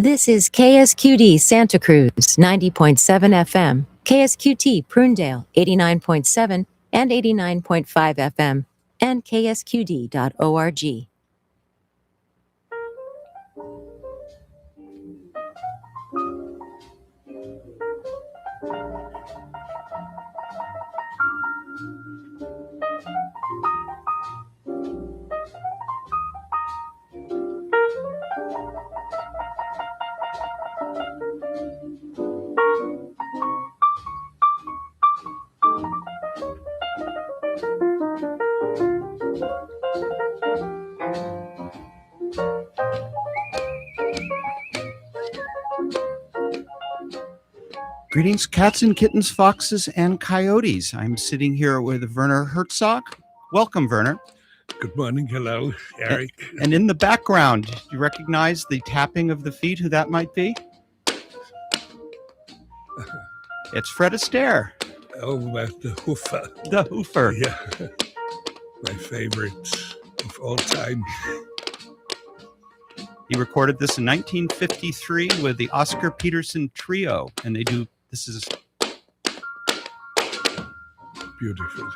This is KSQD Santa Cruz 90.7 FM, KSQT Prunedale 89.7 and 89.5 FM, and ksqd.org. Greetings, cats and kittens, foxes and coyotes. I'm sitting here with Werner Herzog. Welcome, Werner. Good morning. Hello, Erik. And in the background, do you recognize the tapping of the feet, who that might be? It's Fred Astaire. Oh, the hoofer. The hoofer. Yeah, my favorite of all time. He recorded this in 1953 with the Oscar Peterson Trio, and they do. This is Beautiful.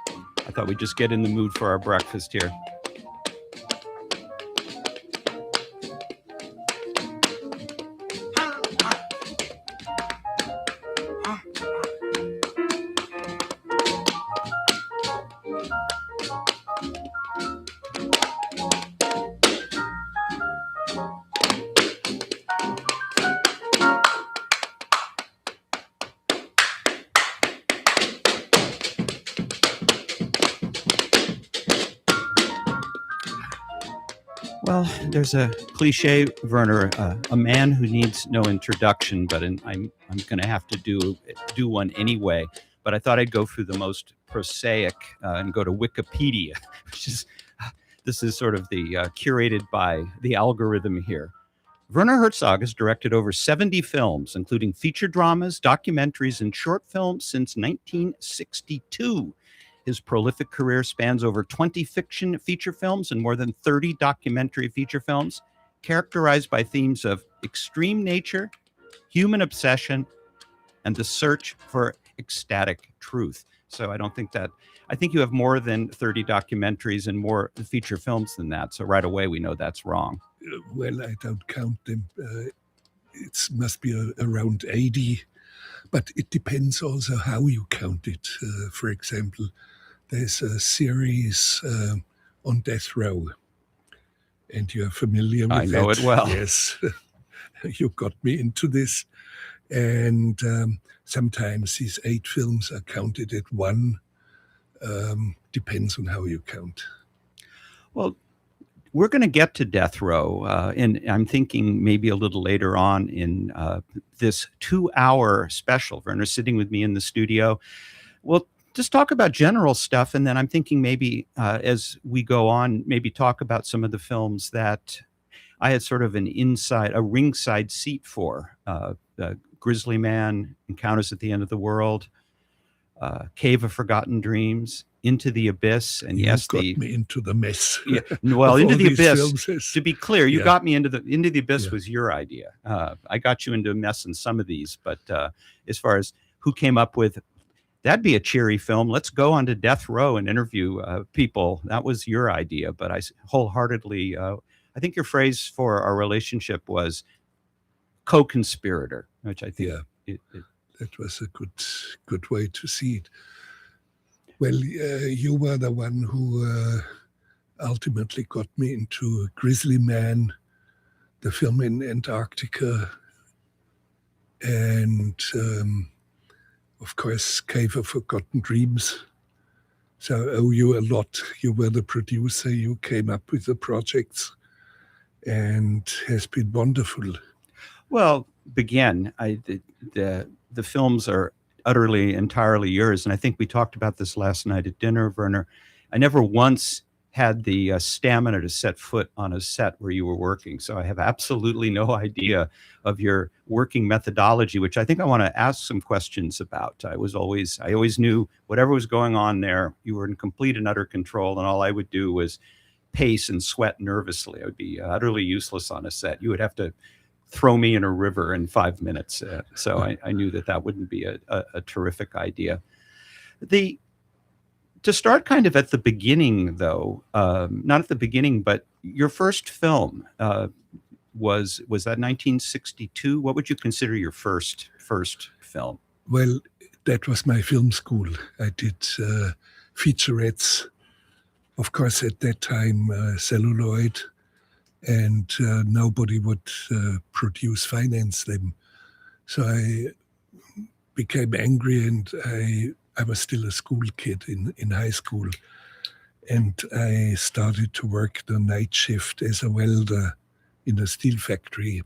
I thought we'd just get in the mood for our breakfast here. Well, there's a cliche, Werner, a man who needs no introduction, but I'm going to have to do one anyway. But I thought I'd go through the most prosaic and go to Wikipedia, which is this is sort of the curated by the algorithm here. Werner Herzog has directed over 70 films, including feature dramas, documentaries, and short films since 1962. His prolific career spans over 20 fiction feature films and more than 30 documentary feature films, characterized by themes of extreme nature, human obsession, and the search for ecstatic truth. So I think you have more than 30 documentaries and more feature films than that. So right away we know that's wrong. Well, I don't count them. It must be around 80. But it depends also how you count it. For example, there's a series on death row, and you're familiar with that. I know it well. Yes, you got me into this. And sometimes these 8 films are counted at 1. Depends on how you count. Well, we're going to get to death row, and I'm thinking maybe a little later on in this 2-hour special. Werner's sitting with me in the studio. We'll just talk about general stuff, and then I'm thinking maybe as we go on, maybe talk about some of the films that I had sort of a ringside seat for. Grizzly Man, Encounters at the End of the World, Cave of Forgotten Dreams, Into the Abyss, and you yes, got me into the mess. Yeah, well, Into the Abyss. Films. To be clear, you got me into the Abyss. Yeah. Was your idea. I got you into a mess in some of these, but as far as who came up with, that'd be a cheery film. Let's go on to death row and interview people. That was your idea, but I wholeheartedly. I think your phrase for our relationship was co-conspirator, which I think that was a good way to see it. Well, you were the one who ultimately got me into Grizzly Man, the film in Antarctica, and of course, Cave of Forgotten Dreams. So I owe you a lot. You were the producer. You came up with the projects, and has been wonderful. Well, again, the films are entirely yours. And I think we talked about this last night at dinner, Werner. I never once had the stamina to set foot on a set where you were working. So I have absolutely no idea of your working methodology, which I think I want to ask some questions about. I always knew whatever was going on there, you were in complete and utter control. And all I would do was pace and sweat nervously. I would be utterly useless on a set. You would have to throw me in a river in 5 minutes. So I knew that wouldn't be a terrific idea. To start kind of at the beginning, though, not at the beginning, but your first film was that 1962? What would you consider your first film? Well, that was my film school. I did featurettes, of course, at that time, celluloid, and nobody would finance them. So I became angry, and I was still a school kid in high school. And I started to work the night shift as a welder in a steel factory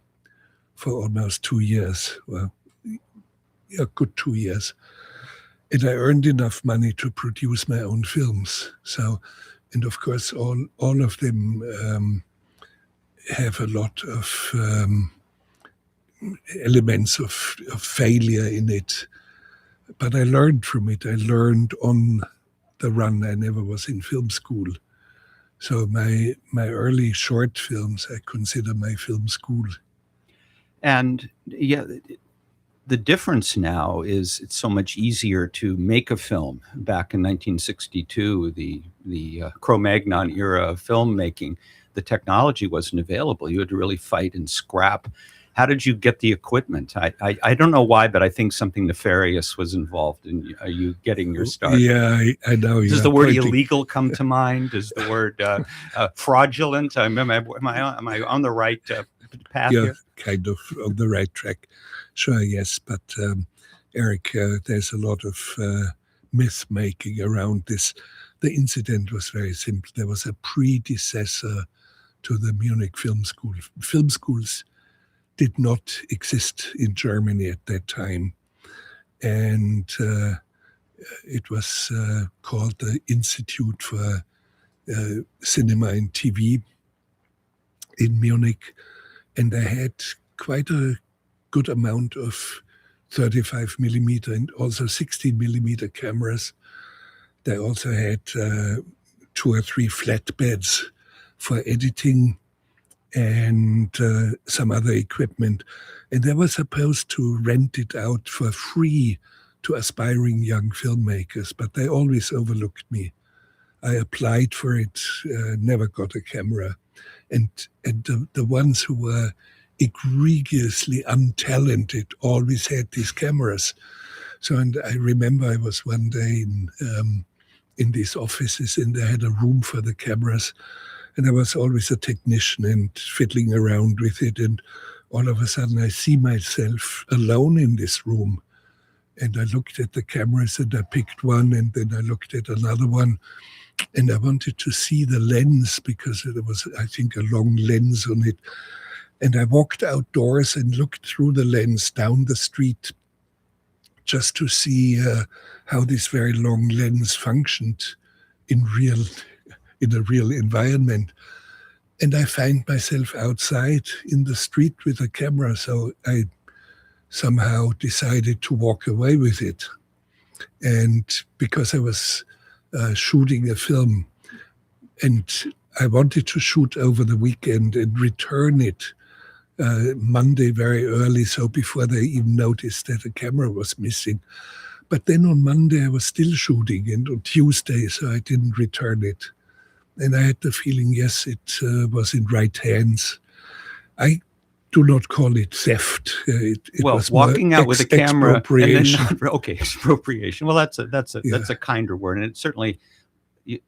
for almost 2 years. Well, a good 2 years. And I earned enough money to produce my own films. So, and of course, all of them have a lot of elements of failure in it. But I learned from it. I learned on the run. I never was in film school. So my early short films, I consider my film school. And yeah, the difference now is it's so much easier to make a film. Back in 1962, the Cro-Magnon era of filmmaking, the technology wasn't available. You had to really fight and scrap. How did you get the equipment? I don't know why, but I think something nefarious was involved in you getting your start. Yeah, I know. Does the word illegal come to mind? Does the word fraudulent? Am I on the right path Yeah, here? kind of on the right track. Sure, yes. But Erik, there's a lot of myth making around this. The incident was very simple. There was a predecessor to the Munich Film School. Film schools did not exist in Germany at that time. And it was called the Institute for Cinema and TV in Munich. And they had quite a good amount of 35 millimeter and also 16 millimeter cameras. They also had 2 or 3 flatbeds for editing and some other equipment. And they were supposed to rent it out for free to aspiring young filmmakers, but they always overlooked me. I applied for it, never got a camera. And the ones who were egregiously untalented always had these cameras. So, and I remember I was one day in these offices, and they had a room for the cameras. And I was always a technician and fiddling around with it. And all of a sudden I see myself alone in this room. And I looked at the cameras and I picked one, and then I looked at another one. And I wanted to see the lens because there was, I think, a long lens on it. And I walked outdoors and looked through the lens down the street just to see how this very long lens functioned in a real environment. And I find myself outside in the street with a camera. So I somehow decided to walk away with it. And because I was shooting a film, and I wanted to shoot over the weekend and return it Monday very early, so before they even noticed that the camera was missing. But then on Monday I was still shooting, and on Tuesday, so I didn't return it. And I had the feeling, yes, it was in right hands. I do not call it theft. It well, was walking out with a camera expropriation. and then not, okay, expropriation. Well, that's a kinder word, and it certainly,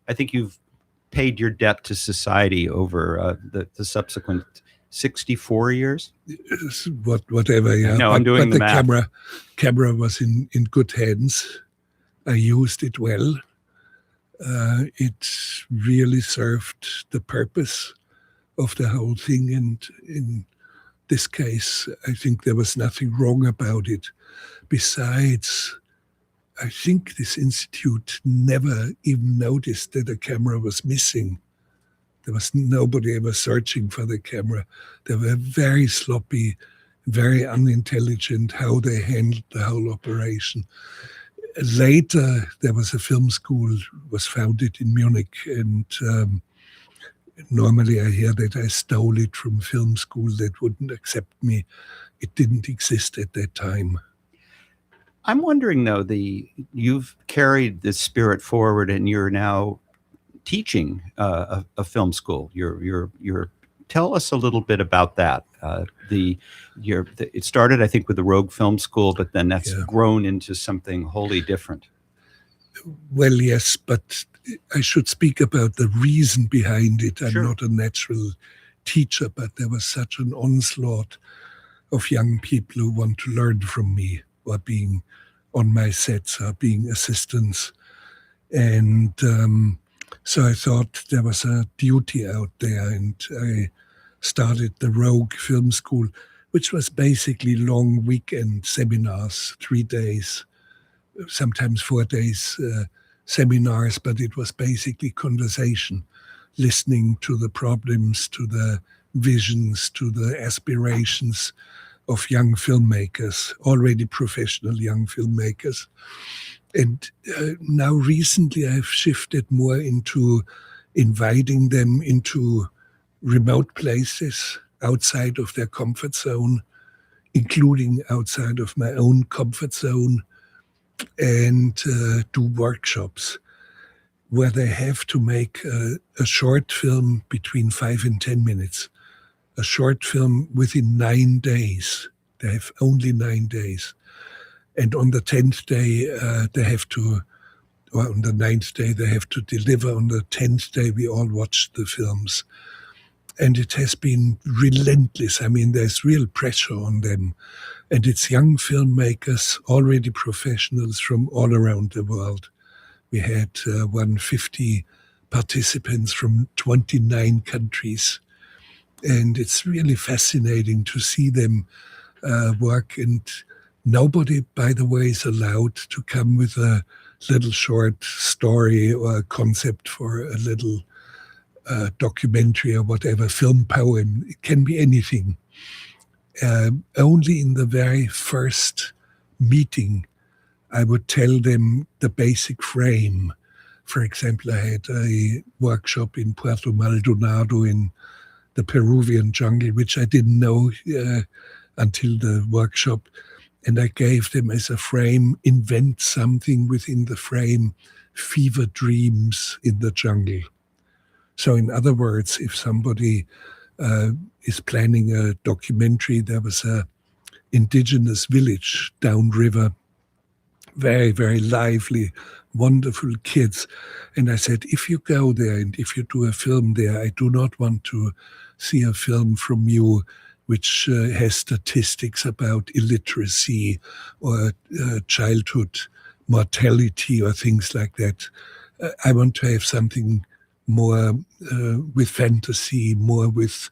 I think you've paid your debt to society over the subsequent 64 years. Whatever. Yeah. No, I'm doing the math. Camera was in good hands. I used it well. It really served the purpose of the whole thing, and in this case, I think there was nothing wrong about it. Besides, I think this institute never even noticed that a camera was missing. There was nobody ever searching for the camera. They were very sloppy, very unintelligent how they handled the whole operation. Later, there was a film school was founded in Munich, and Normally I hear that I stole it from film school that wouldn't accept me. It didn't exist at that time. I'm wondering though, you've carried this spirit forward, and you're now teaching a film school. You're tell us a little bit about that. It started, I think, with the Rogue Film School, but then that's grown into something wholly different. Well, yes, but I should speak about the reason behind it. I'm Sure. not a natural teacher, but there was such an onslaught of young people who want to learn from me, or being on my sets, or being assistants. And so I thought there was a duty out there, and I started the Rogue Film School, which was basically long weekend seminars, 3 days, sometimes 4 days seminars, but it was basically conversation, listening to the problems, to the visions, to the aspirations of young filmmakers, already professional young filmmakers. And now recently I've shifted more into inviting them into remote places outside of their comfort zone, including outside of my own comfort zone, and do workshops where they have to make a short film between 5 and 10 minutes, a short film within 9 days. They have only 9 days. And on the 10th day, they have to, or on the 9th day, they have to deliver. On the 10th day, we all watch the films. And it has been relentless. I mean, there's real pressure on them. And it's young filmmakers, already professionals from all around the world. We had 150 participants from 29 countries. And it's really fascinating to see them work. And nobody, by the way, is allowed to come with a little short story or a concept for a little documentary or whatever, film poem. It can be anything. Only in the very first meeting, I would tell them the basic frame. For example, I had a workshop in Puerto Maldonado in the Peruvian jungle, which I didn't know until the workshop. And I gave them as a frame, invent something within the frame, fever dreams in the jungle. So in other words, if somebody is planning a documentary, there was a indigenous village downriver, very, very lively, wonderful kids. And I said, if you go there and if you do a film there, I do not want to see a film from you which has statistics about illiteracy or childhood mortality or things like that. I want to have something more with fantasy, more with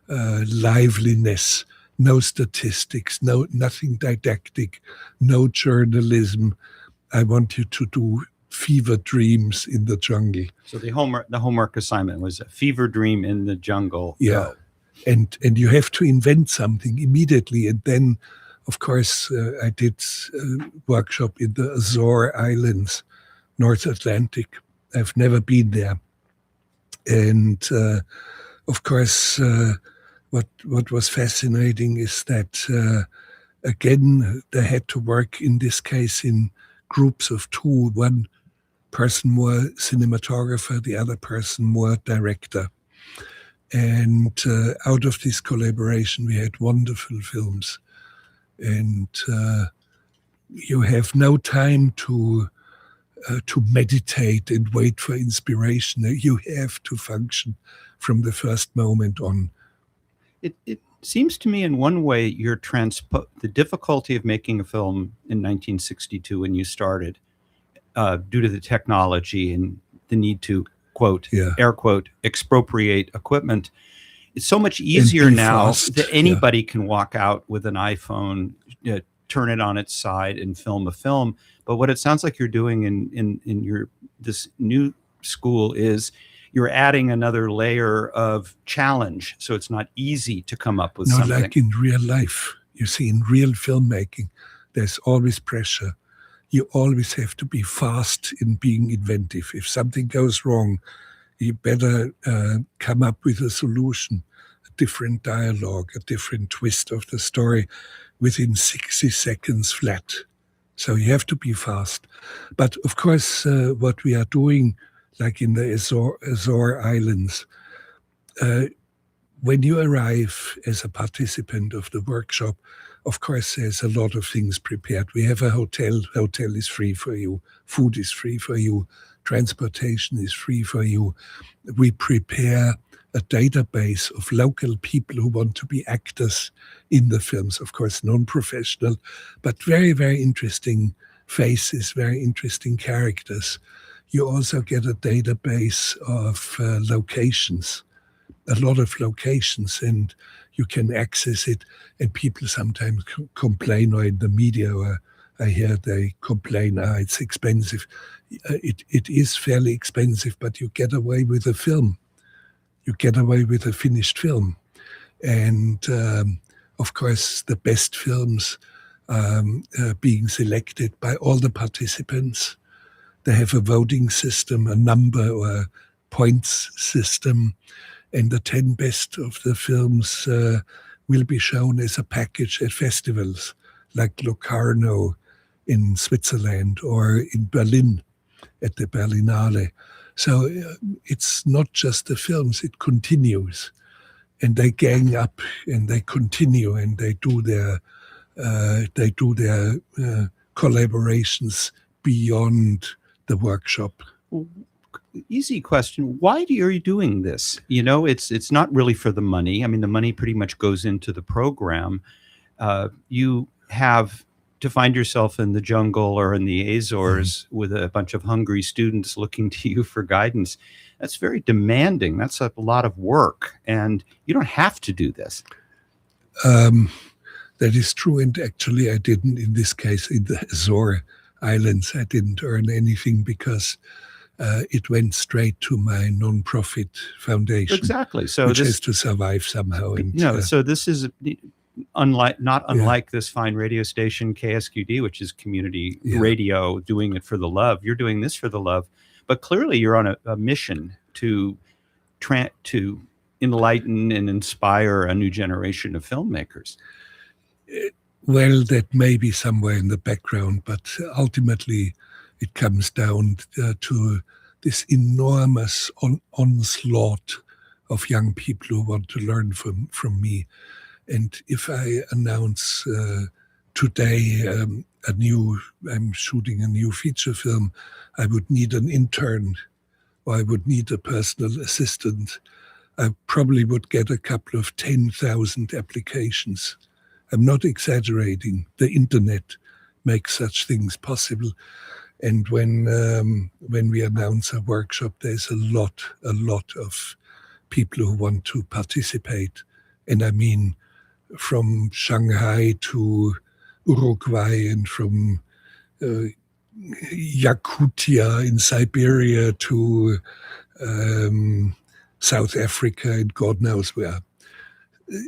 liveliness, no statistics, nothing didactic, no journalism. I want you to do fever dreams in the jungle. So the homework assignment was a fever dream in the jungle. Yeah. And you have to invent something immediately. And then, of course, I did a workshop in the Azore Islands, North Atlantic. I've never been there. And of course, what was fascinating is that, again, they had to work, in this case, in groups of two. One person more cinematographer, the other person more director. And out of this collaboration, we had wonderful films. And you have no time to meditate and wait for inspiration. You have to function from the first moment on. It seems to me in one way the difficulty of making a film in 1962 when you started, due to the technology and the need to, quote, air quote, expropriate equipment. It's so much easier now that anybody can walk out with an iPhone, turn it on its side and film a film. But what it sounds like you're doing in this new school is you're adding another layer of challenge. So it's not easy to come up with something. Like in real life. You see, in real filmmaking, there's always pressure. You always have to be fast in being inventive. If something goes wrong, you better come up with a solution, a different dialogue, a different twist of the story within 60 seconds flat. So you have to be fast. But of course, what we are doing, like in the Azore Islands, when you arrive as a participant of the workshop, of course, there's a lot of things prepared. We have a hotel. Hotel is free for you. Food is free for you. Transportation is free for you. We prepare a database of local people who want to be actors in the films. Of course, non-professional, but very, very interesting faces, very interesting characters. You also get a database of locations, a lot of locations, and you can access it. And people sometimes complain, or in the media, or I hear they complain, it's expensive. It is fairly expensive, but you get away with a film. You get away with a finished film. And of course, the best films being selected by all the participants. They have a voting system, a number or a points system. And the 10 best of the films will be shown as a package at festivals like Locarno in Switzerland or in Berlin at the Berlinale. So it's not just the films, it continues. And they gang up and they continue and they do their collaborations beyond the workshop. Easy question. Why are you doing this? You know, it's not really for the money. I mean, the money pretty much goes into the program. You have to find yourself in the jungle or in the Azores with a bunch of hungry students looking to you for guidance. That's very demanding. That's a lot of work, and you don't have to do this. That is true, and actually I didn't, in this case, in the Azore Islands, I didn't earn anything because it went straight to my non-profit foundation. Exactly. So which this has to survive somehow. And, so this is unlike this fine radio station, KSQD, which is community radio, doing it for the love. You're doing this for the love, but clearly you're on a mission to enlighten and inspire a new generation of filmmakers. Well, that may be somewhere in the background, but ultimately it comes down to this enormous onslaught of young people who want to learn from me. And if I announce today I'm shooting a new feature film, I would need an intern or I would need a personal assistant. I probably would get a couple of 10,000 applications. I'm not exaggerating. The internet makes such things possible. And when we announce a workshop, there's a lot of people who want to participate. And I mean, from Shanghai to Uruguay and from Yakutia in Siberia to South Africa and God knows where.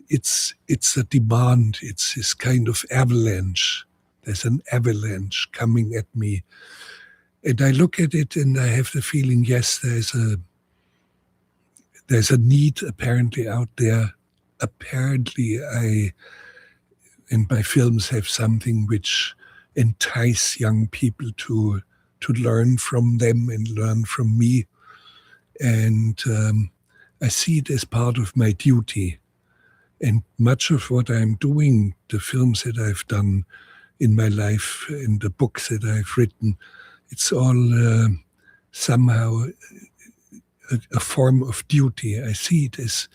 It's a demand. It's this kind of avalanche. There's an avalanche coming at me. And I look at it and I have the feeling, yes, there's a need apparently out there. Apparently and my films have something which entice young people to learn from them and learn from me. And I see it as part of my duty. And much of what I'm doing, the films that I've done in my life and the books that I've written, it's all somehow a form of duty. I see it as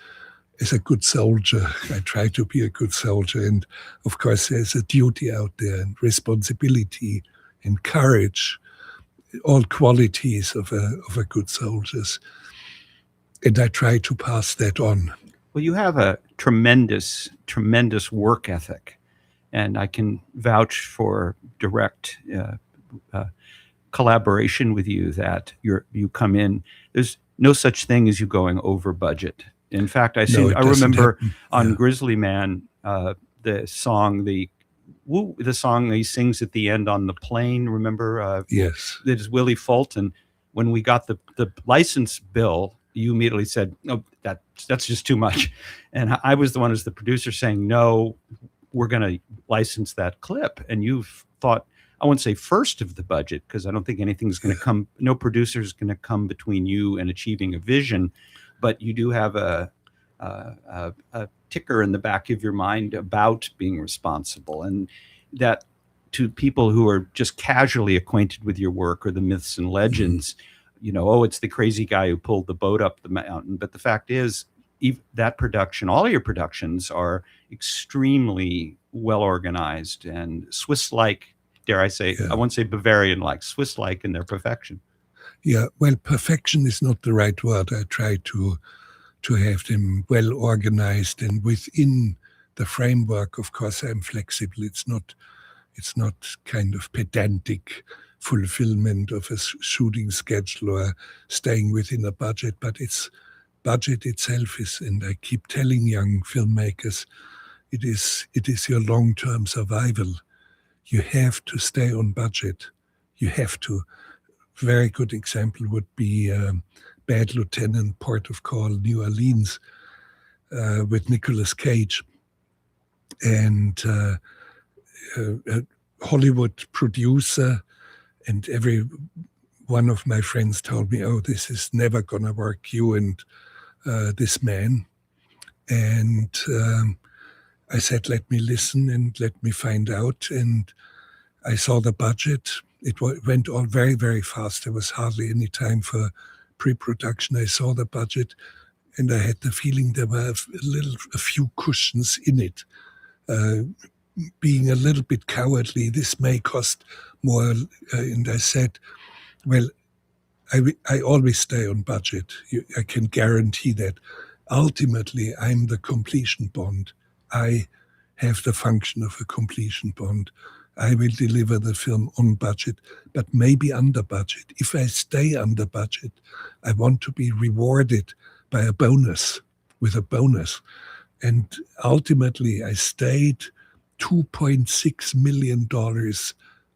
a good soldier. I try to be a good soldier. And of course, there's a duty out there and responsibility and courage, all qualities of a good soldier. And I try to pass that on. Well, you have a tremendous work ethic, and I can vouch for direct collaboration with you that you come in. There's no such thing as you going over budget. In fact, I remember on Grizzly Man, the song he sings at the end on the plane. Remember? Yes. That is Willie Fulton. When we got the license bill, you immediately said, no, that's just too much. And I was the one as the producer saying, no, we're going to license that clip. And you've thought, I won't say first of the budget, because I don't think anything's going to come, no producer is going to come between you and achieving a vision, but you do have a ticker in the back of your mind about being responsible. And that, to people who are just casually acquainted with your work or the myths and legends, oh, it's the crazy guy who pulled the boat up the mountain. But the fact is, that production, all your productions are extremely well organized and Swiss-like, dare I say, I won't say Bavarian-like, Swiss-like in their perfection. Yeah, well, perfection is not the right word. I try to have them well organized, and within the framework, of course, I'm flexible. It's not kind of pedantic fulfillment of a shooting schedule or staying within a budget, but it's budget itself is, and I keep telling young filmmakers, it is your long-term survival. You have to stay on budget. You have to. Very good example would be Bad Lieutenant, Port of Call, New Orleans, with Nicolas Cage. And a Hollywood producer, and every one of my friends told me, oh, this is never going to work, you and this man. And I said, let me listen and let me find out. And I saw the budget. It went all very, very fast. There was hardly any time for pre-production. I saw the budget, and I had the feeling there were a few cushions in it. Being a little bit cowardly, this may cost more. And I said, well, I always stay on budget. I can guarantee that. Ultimately, I'm the completion bond. I have the function of a completion bond. I will deliver the film on budget, but maybe under budget. If I stay under budget, I want to be rewarded by a bonus, with a bonus. And ultimately, I stayed $2.6 million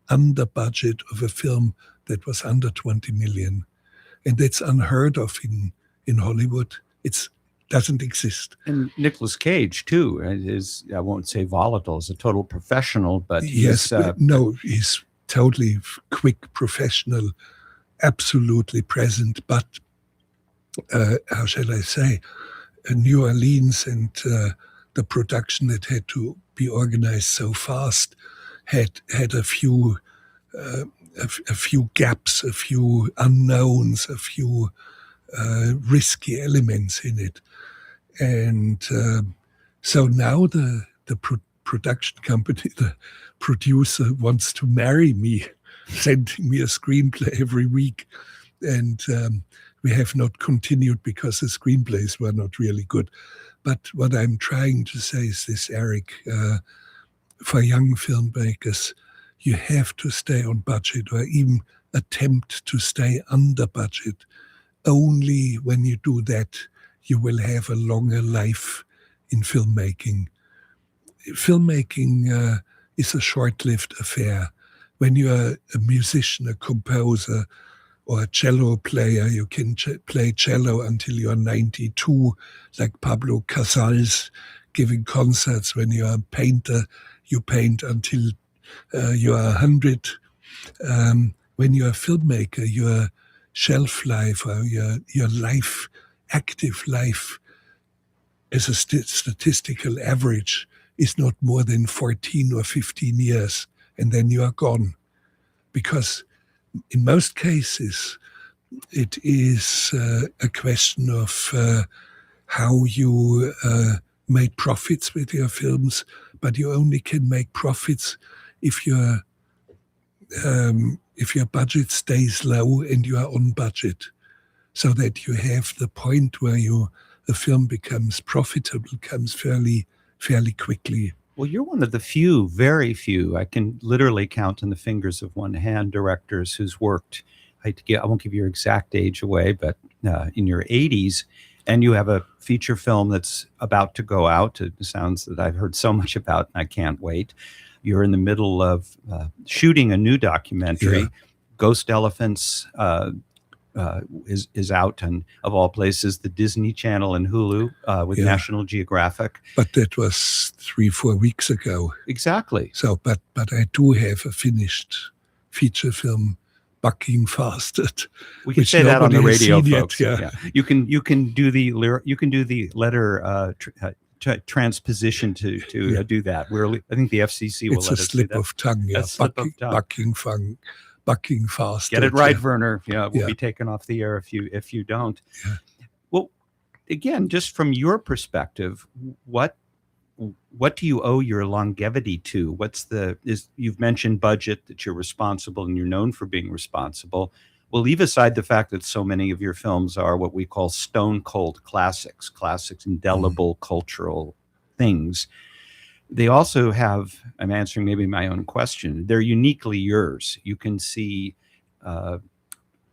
under budget of a film that was under 20 million. And that's unheard of in Hollywood. It doesn't exist. And Nicolas Cage, too, is, I won't say volatile, is a total professional, but he's totally quick, professional, absolutely present. But how shall I say, New Orleans and the production that had to be organized so fast had a few gaps, a few unknowns, a few risky elements in it. And so now the production company, the producer, wants to marry me, sending me a screenplay every week. And we have not continued because the screenplays were not really good. But what I'm trying to say is this, Erik, for young filmmakers, you have to stay on budget, or even attempt to stay under budget. Only when you do that, you will have a longer life in filmmaking. Filmmaking is a short-lived affair. When you are a musician, a composer, or a cello player, you can play cello until you are 92, like Pablo Casals, giving concerts. When you are a painter, you paint until you are 100. When you are a filmmaker, your shelf life, or your life, active life, as a statistical average, is not more than 14 or 15 years, and then you are gone. Because in most cases, it is a question of how you made profits with your films, but you only can make profits if your budget stays low and you are on budget, so that you have the point where the film becomes profitable, comes fairly quickly. Well, you're one of the few, very few, I can literally count on the fingers of one hand, directors who's worked, I won't give your exact age away, but in your 80s, and you have a feature film that's about to go out. It sounds that I've heard so much about, and I can't wait. You're in the middle of shooting a new documentary, Ghost Elephants, is out, and of all places, the Disney Channel and Hulu with National Geographic. But that was 3-4 weeks ago. Exactly. So, but I do have a finished feature film, Bucking Fasted. We can say that on the radio, folks. Yet, yeah. You can do the letter transposition to do that. I think the FCC will let us do that. It's a slip of tongue. Yeah, Bucking Fasted. Get it right, Werner. Yeah, we'll be taken off the air if you don't. Yeah. Well, again, just from your perspective, what do you owe your longevity to? You've mentioned budget, that you're responsible and you're known for being responsible. We'll leave aside the fact that so many of your films are what we call stone cold classics, indelible cultural things. They also have, I'm answering maybe my own question, they're uniquely yours. You can see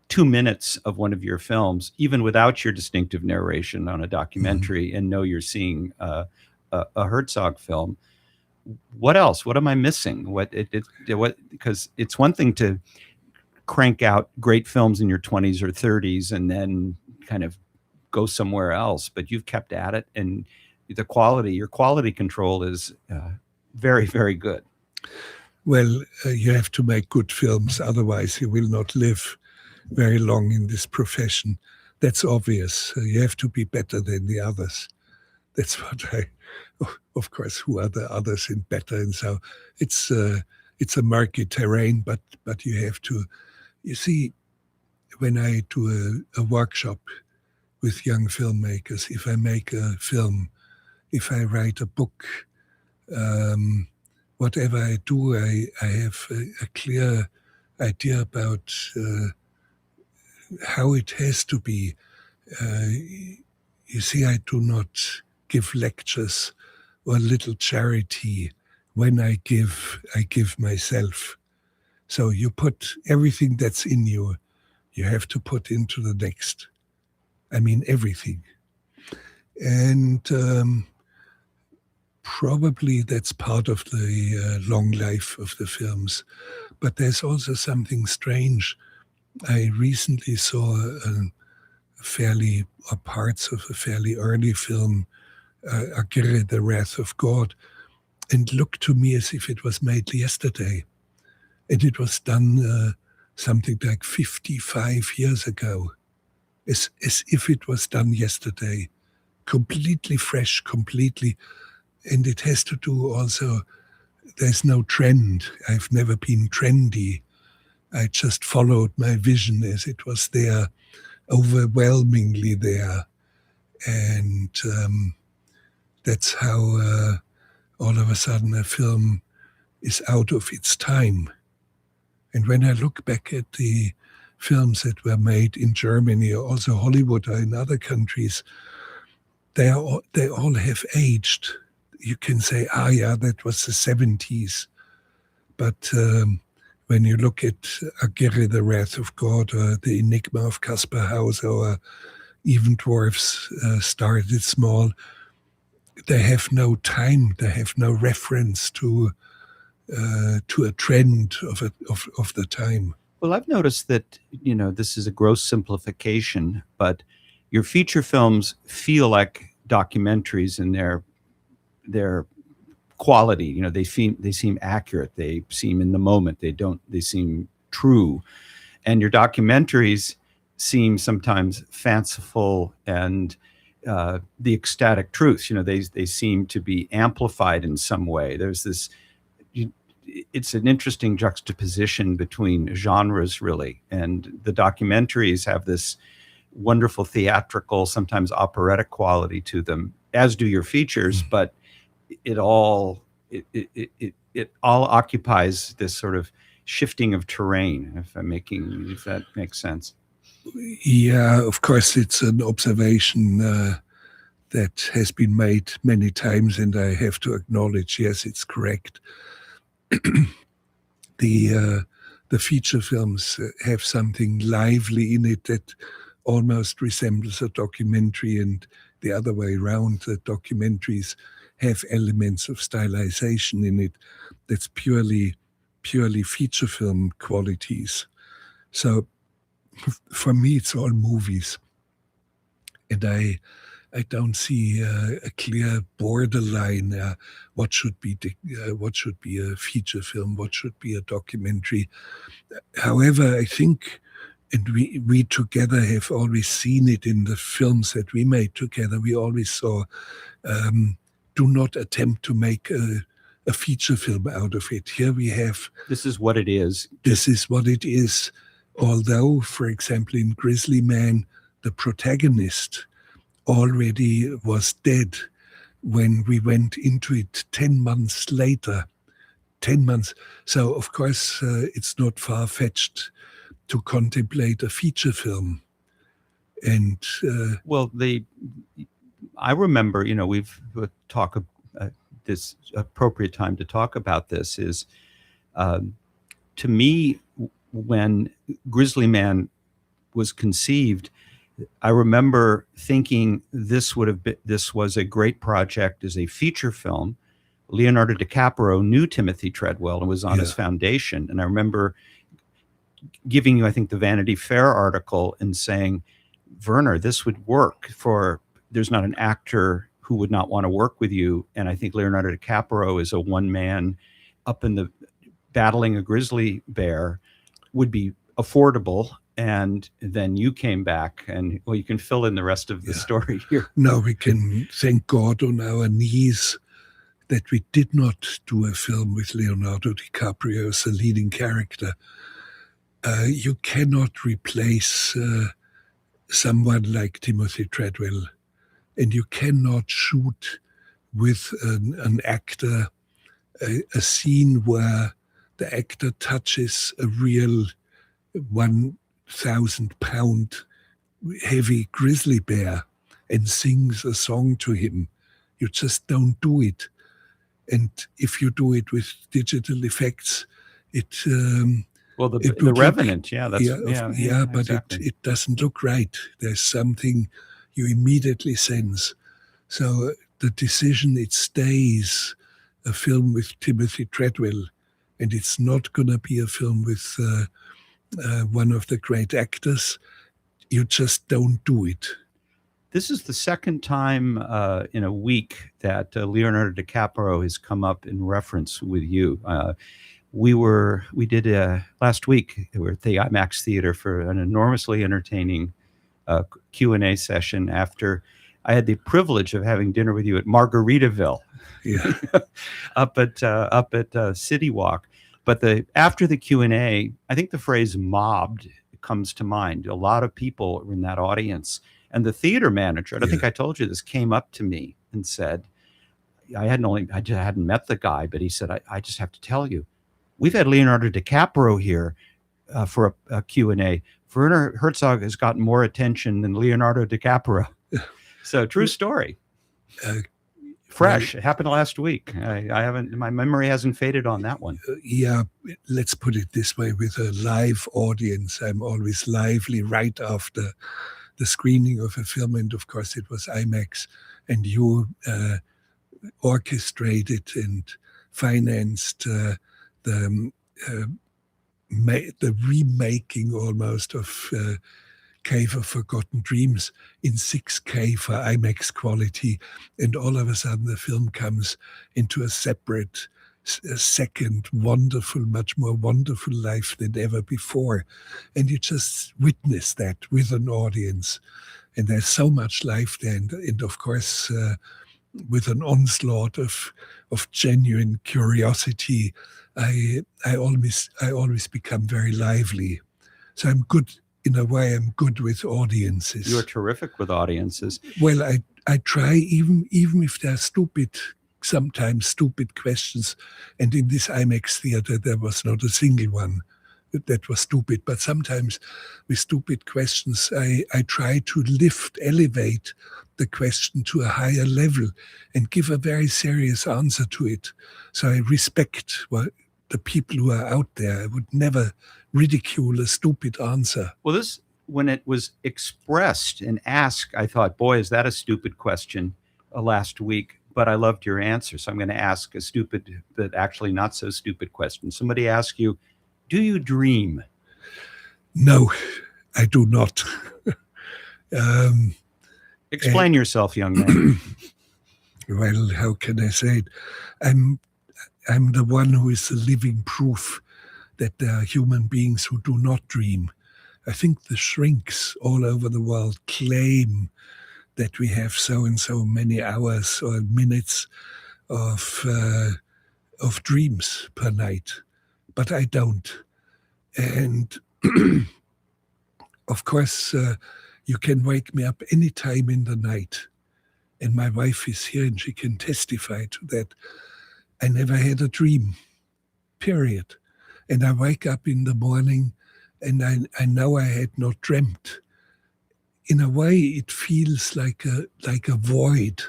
2 minutes of one of your films, even without your distinctive narration on a documentary, and know you're seeing a Herzog film. What else? What am I missing? Because it's one thing to crank out great films in your 20s or 30s and then kind of go somewhere else, but you've kept at it, and your quality control is very, very good. Well, you have to make good films, otherwise you will not live very long in this profession. That's obvious. You have to be better than the others. That's what of course, who are the others in better? And so it's a murky terrain, but you have to, you see, when I do a workshop with young filmmakers, if I make a film, if I write a book, whatever I do, I have a clear idea about how it has to be. You see, I do not give lectures or little charity. When I give myself. So you put everything that's in you, you have to put into the next. I mean, everything. And probably that's part of the long life of the films. But there's also something strange. I recently saw parts of a fairly early film, Agirre, the Wrath of God, and looked to me as if it was made yesterday. And it was done something like 55 years ago, as if it was done yesterday. Completely fresh, completely. And it has to do also, there's no trend. I've never been trendy. I just followed my vision as it was there, overwhelmingly there. And that's how all of a sudden a film is out of its time. And when I look back at the films that were made in Germany or also Hollywood or in other countries, they all have aged. You can say, that was the 70s. But when you look at Agirre, the Wrath of God, or The Enigma of Caspar Hauser, or even Dwarfs Started Small, they have no time, they have no reference to a trend of the time. Well, I've noticed that, this is a gross simplification, but your feature films feel like documentaries in their quality. They seem accurate. They seem in the moment. They seem true. And your documentaries seem sometimes fanciful and the ecstatic truths. They seem to be amplified in some way. There's this. It's an interesting juxtaposition between genres, really, and the documentaries have this wonderful theatrical, sometimes operatic quality to them, as do your features. But it all occupies this sort of shifting of terrain. If that makes sense. Yeah, of course, it's an observation that has been made many times, and I have to acknowledge, yes, it's correct. The feature films have something lively in it that almost resembles a documentary, and the other way around. The documentaries have elements of stylization in it that's purely feature film qualities. So For me, it's all movies, and I don't see a clear borderline. What should be a feature film? What should be a documentary? However, I think, and we together have always seen it in the films that we made together. We always saw, do not attempt to make a feature film out of it. Here we have. This is what it is. This is what it is. Although, for example, in Grizzly Man, the protagonist already was dead when we went into it 10 months later. 10 months. So, of course, it's not far-fetched to contemplate a feature film. And well, I remember, we've talked this appropriate time to talk about this is, to me, when Grizzly Man was conceived, I remember thinking this was a great project as a feature film. Leonardo DiCaprio knew Timothy Treadwell and was on his foundation. And I remember giving you, I think, the Vanity Fair article and saying, Werner, this would work there's not an actor who would not want to work with you. And I think Leonardo DiCaprio is a one man up in the battling a grizzly bear would be affordable. And then you came back, and you can fill in the rest of the story here. Now we can thank God on our knees that we did not do a film with Leonardo DiCaprio as a leading character. You cannot replace someone like Timothy Treadwell, and you cannot shoot with an actor a scene where the actor touches a real 1,000-pound heavy grizzly bear and sings a song to him. You just don't do it. And if you do it with digital effects, the Revenant, but exactly. it doesn't look right. There's something you immediately sense. So the decision, it stays a film with Timothy Treadwell, and it's not going to be a film with one of the great actors. You just don't do it. This is the second time in a week that Leonardo DiCaprio has come up in reference with you. We did last week. We were at the IMAX Theater for an enormously entertaining Q&A session after I had the privilege of having dinner with you at Margaritaville, up at City Walk. But after the Q&A, I think the phrase "mobbed" comes to mind. A lot of people were in that audience, and the theater manager, I don't think I told you this, came up to me and said, I hadn't met the guy, but he said, I just have to tell you, we've had Leonardo DiCaprio here for a Q&A. Werner Herzog has gotten more attention than Leonardo DiCaprio. So true story. Fresh. It happened last week. My memory hasn't faded on that one. Let's put it this way. With a live audience, I'm always lively right after the screening of a film. And of course, it was IMAX. And you orchestrated and financed the remaking almost of Cave of Forgotten Dreams in 6K for IMAX quality, and all of a sudden the film comes into a separate, second, wonderful, much more wonderful life than ever before. And you just witness that with an audience. And there's so much life there. And of course, with an onslaught of genuine curiosity, I always become very lively. So I'm good. In a way, I'm good with audiences. You're terrific with audiences. Well, I try, even if they're sometimes stupid questions. And in this IMAX theater, there was not a single one that was stupid. But sometimes with stupid questions, I try to elevate the question to a higher level and give a very serious answer to it. So I respect the people who are out there. I would never ridicule a stupid answer. Well, when it was expressed and asked, I thought, boy, is that a stupid question last week, but I loved your answer. So I'm going to ask a stupid, but actually not so stupid question. Somebody asked you, do you dream? No, I do not. um, Explain yourself, young man. well, how can I say it? I'm the one who is the living proof that there are human beings who do not dream. I think the shrinks all over the world claim that we have so and so many hours or minutes of dreams per night, but I don't. And of course, you can wake me up any time in the night, and my wife is here and she can testify to that. I never had a dream, period. And I wake up in the morning and I know I had not dreamt. In a way, it feels like a void.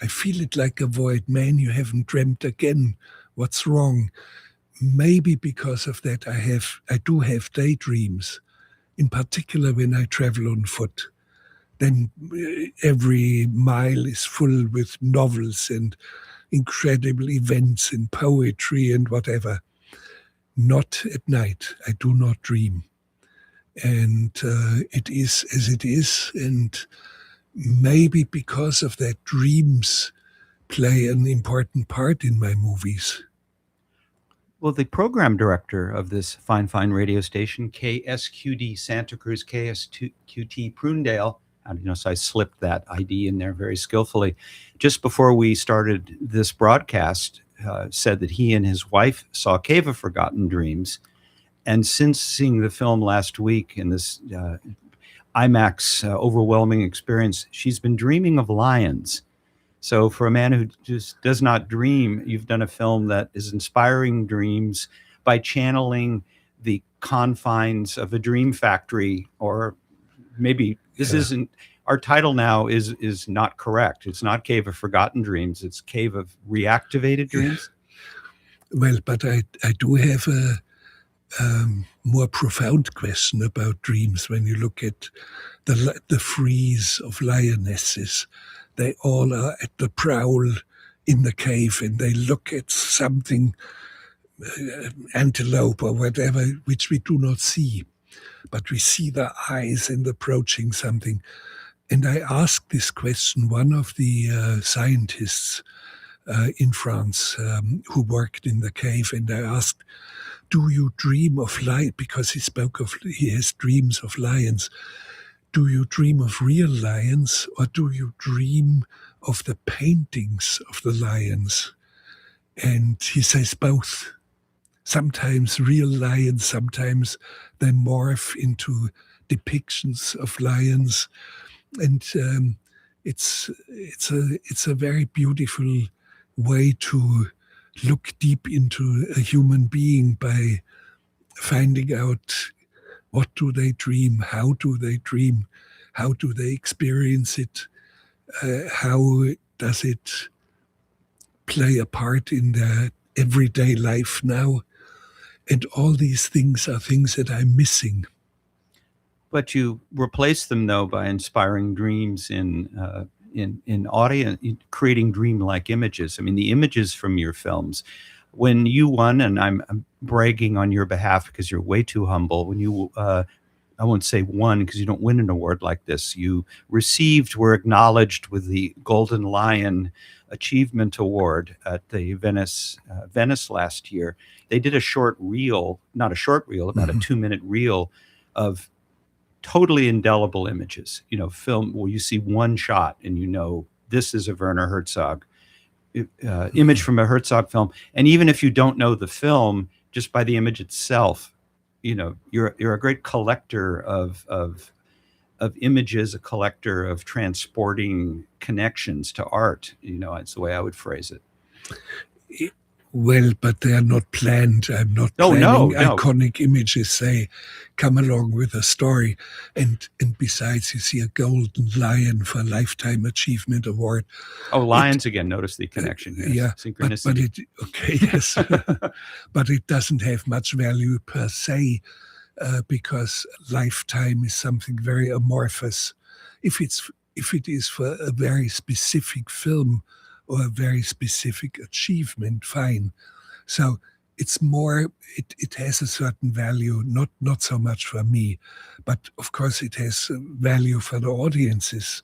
I feel it like a void. Man, you haven't dreamt again. What's wrong? Maybe because of that, I do have daydreams. In particular, when I travel on foot, then every mile is full with novels and incredible events and poetry and whatever. Not at night. I do not dream. And it is as it is. And maybe because of that, dreams play an important part in my movies. Well, the program director of this fine radio station, KSQD Santa Cruz, KSQT Prunedale, I notice I slipped that ID in there very skillfully, just before we started this broadcast, said that he and his wife saw Cave of Forgotten Dreams. And since seeing the film last week in this IMAX overwhelming experience, she's been dreaming of lions. So for a man who just does not dream, you've done a film that is inspiring dreams by channeling the confines of a dream factory. Or maybe this isn't, our title now is not correct. It's not Cave of Forgotten Dreams. It's Cave of Reactivated Dreams. Well, but I do have a more profound question about dreams. When you look at the frieze of lionesses, they all are at the prowl in the cave and they look at something, antelope or whatever, which we do not see. But we see their eyes and approaching something. And I asked this question, one of the scientists in France who worked in the cave, and I asked, do you dream of light? Because he has dreams of lions. Do you dream of real lions or do you dream of the paintings of the lions? And he says both. Sometimes real lions, sometimes they morph into depictions of lions. And it's a very beautiful way to look deep into a human being by finding out what do they dream, how do they dream, how do they experience it, how does it play a part in their everyday life now. And all these things are things that I'm missing. But you replace them, though, by inspiring dreams in audience, creating dreamlike images. I mean, the images from your films, when you won, and I'm bragging on your behalf because you're way too humble, when you, I won't say won because you don't win an award like this, you were acknowledged with the Golden Lion Achievement Award at the Venice last year. They did a short reel, not a short reel, about a 2-minute reel of totally indelible images, film where you see one shot and this is a Werner Herzog image from a Herzog film. And even if you don't know the film, just by the image itself, you're a great collector of images, a collector of transporting connections to art. It's the way I would phrase it. Well, but they are not planned. I'm not planning iconic images. They come along with a story. And besides, you see a golden lion for a Lifetime Achievement Award. Oh, lions again. Notice the connection here. Yeah. Synchronicity. Yes. But it doesn't have much value per se because Lifetime is something very amorphous. If it is for a very specific film, or a very specific achievement, fine. So it's more, it has a certain value, not so much for me, but of course it has value for the audiences.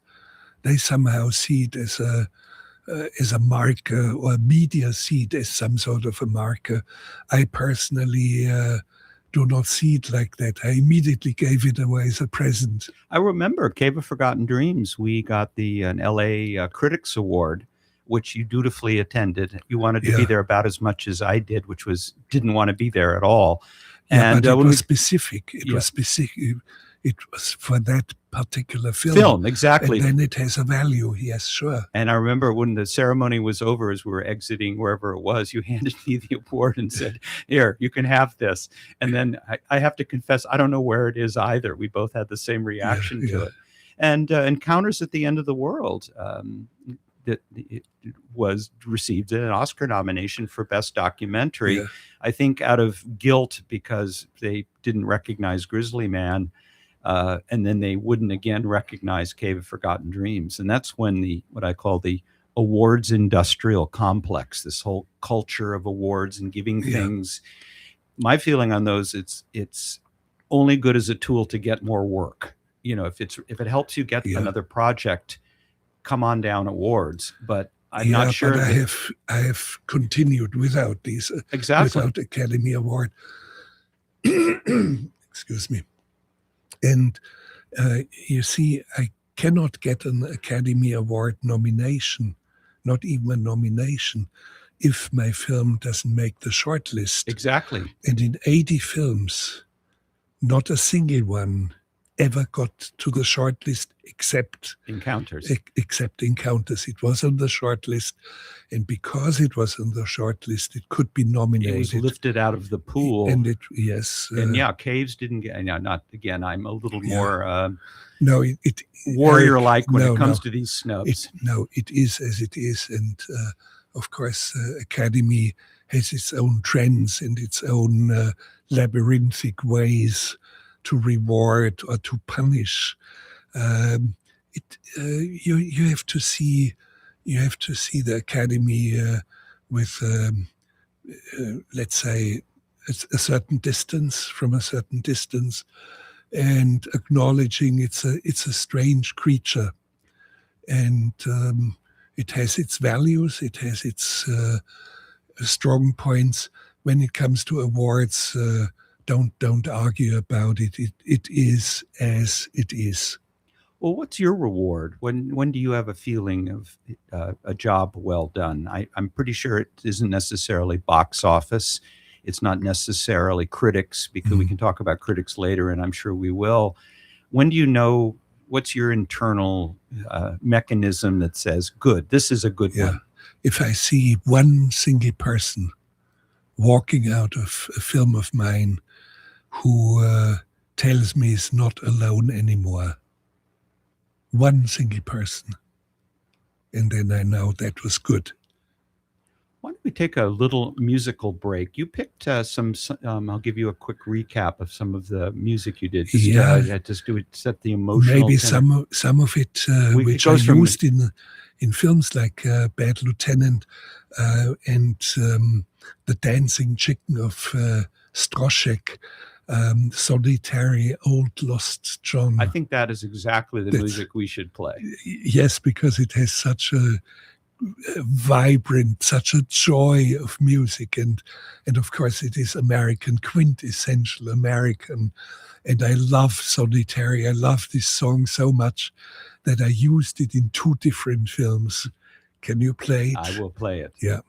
They somehow see it as a marker, or media see it as some sort of a marker. I personally do not see it like that. I immediately gave it away as a present. I remember Cave of Forgotten Dreams. We got an LA Critics Award, which you dutifully attended. You wanted to be there about as much as I did, which was didn't want to be there at all. Yeah, and, but it was specific. It was specific. It was for that particular film. Exactly. And then it has a value. Yes, sure. And I remember when the ceremony was over, as we were exiting wherever it was, you handed me the award and said, "Here, you can have this." And then I have to confess, I don't know where it is either. We both had the same reaction to it. And Encounters at the End of the World, that it received an Oscar nomination for Best Documentary. Yeah. I think out of guilt, because they didn't recognize Grizzly Man, and then they wouldn't again recognize Cave of Forgotten Dreams. And that's when what I call the awards industrial complex, this whole culture of awards and giving things. My feeling on those, it's only good as a tool to get more work. You know, if it helps you get another project, come on down awards. But I'm not sure. But I have continued without these without Academy Award. Excuse me. And you see, I cannot get an Academy Award nomination, not even a nomination, if my film doesn't make the shortlist. Exactly. And in 80 films, not a single one ever got to the shortlist except Encounters. Except Encounters. It was on the shortlist, and because it was on the shortlist, it could be nominated. It was lifted out of the pool. And Caves didn't get. Not again. I'm a little more warrior-like when it comes to these snubs. It is as it is, and of course, Academy has its own trends and its own labyrinthic ways to reward or to punish. You have to see the Academy with let's say a certain distance, and acknowledging it's a strange creature, and it has its values, it has its strong points. When it comes to awards, don't argue about it. It is as it is. Well, what's your reward? When do you have a feeling of a job well done? I'm pretty sure it isn't necessarily box office. It's not necessarily critics, because we can talk about critics later, and I'm sure we will. When do you know, what's your internal mechanism that says, good, this is a good one? If I see one single person walking out of a film of mine who tells me he's not alone anymore. One single person. And then I know that was good. Why don't we take a little musical break? You picked I'll give you a quick recap of some of the music you did. Just do it, set the emotional. Maybe some of it which I used in films like Bad Lieutenant and The Dancing Chicken of Stroszek, Solitary Old Lost John. I think that is exactly the music we should play. Yes, because it has such a vibrant, such a joy of music, and of course it is American, quintessential American, and I love Solitary. I love this song so much that I used it in 2 different films. Can you play it? I will play it. Yeah.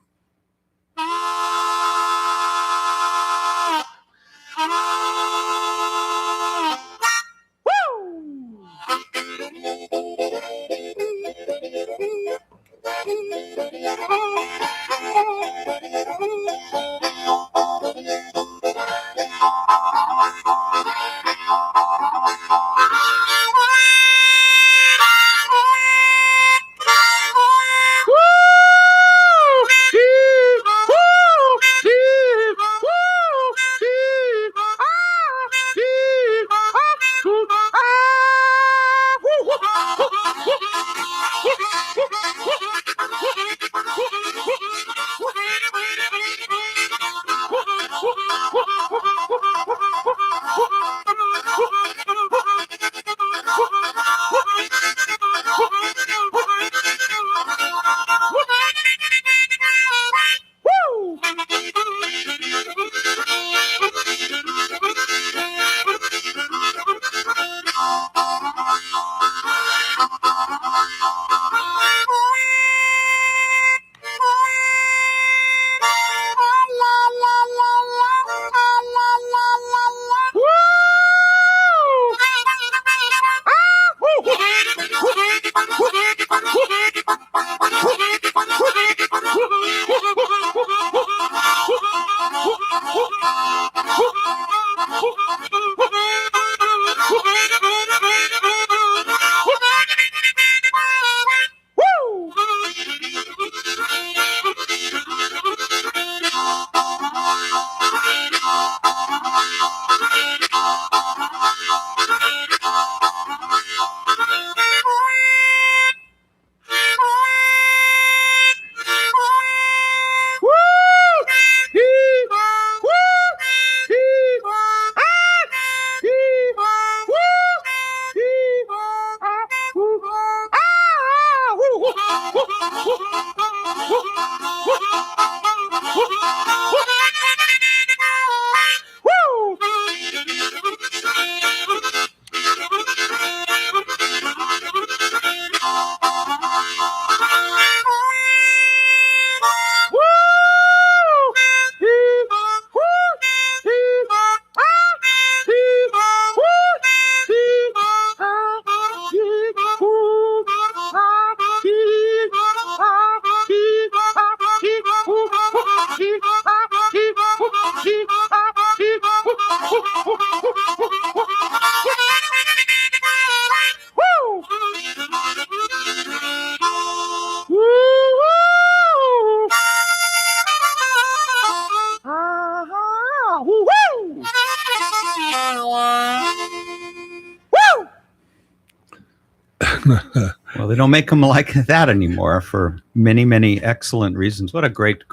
Well, they don't make them like that anymore for many, many excellent reasons. What a great.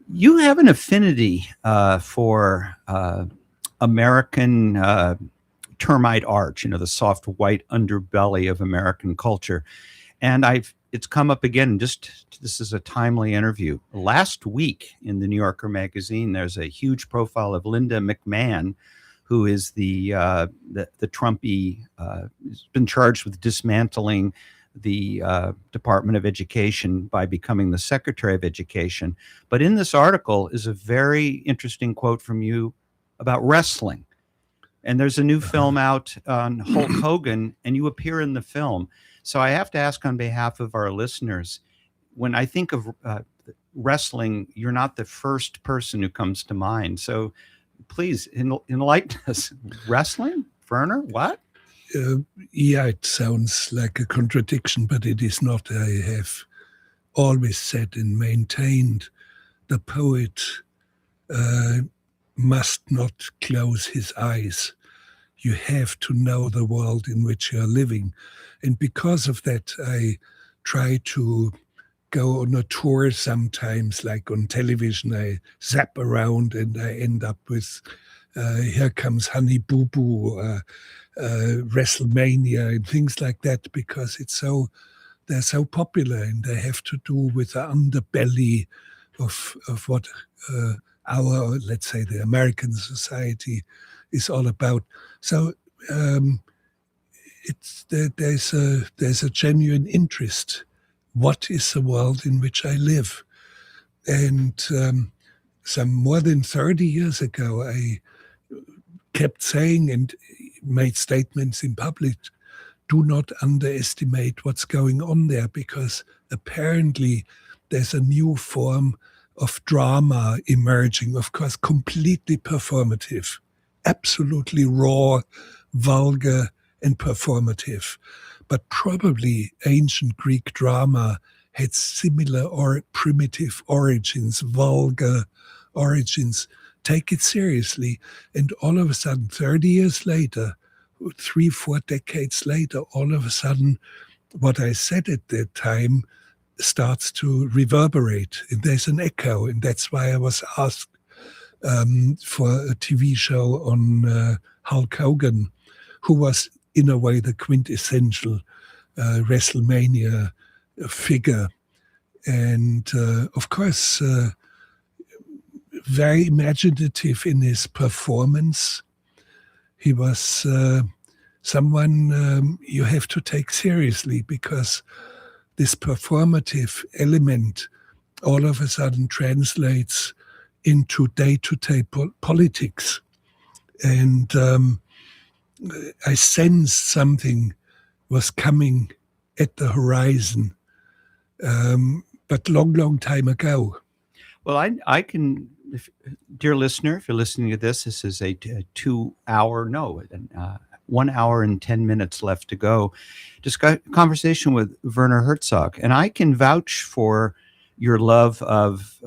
You have an affinity for American termite art, the soft white underbelly of American culture. And it's come up again, this is a timely interview. Last week in the New Yorker magazine, there's a huge profile of Linda McMahon, who is the Trumpy, has been charged with dismantling the Department of Education by becoming the Secretary of Education. But in this article is a very interesting quote from you about wrestling. And there's a new film out on Hulk Hogan, and you appear in the film. So I have to ask on behalf of our listeners, when I think of wrestling, you're not the first person who comes to mind. So please enlighten us. Wrestling? Werner? What? Yeah, it sounds like a contradiction, but it is not. I have always said and maintained the poet must not close his eyes. You have to know the world in which you're living. And because of that, I try to go on a tour sometimes, like on television. I zap around and I end up with Here Comes Honey Boo Boo, WrestleMania and things like that, because they're so popular and they have to do with the underbelly of what our, let's say, the American society is all about. So there's a genuine interest. What is the world in which I live? And some more than 30 years ago, I kept saying and made statements in public, do not underestimate what's going on there, because apparently there's a new form of drama emerging, of course, completely performative, absolutely raw, vulgar, and performative. But probably ancient Greek drama had similar or primitive origins, vulgar origins. Take it seriously. And all of a sudden, 30 years later, 3-4 decades later, all of a sudden, what I said at that time starts to reverberate. And there's an echo. And that's why I was asked for a TV show on Hulk Hogan, who was in a way the quintessential WrestleMania figure. And of course, very imaginative in his performance. He was someone you have to take seriously, because this performative element all of a sudden translates into day-to-day politics. And I sensed something was coming at the horizon, but long time ago. Well, I can, dear listener, if you're listening to this is a 2 hour, no, 1 hour and 10 minutes left to go. Conversation with Werner Herzog. And I can vouch for your love of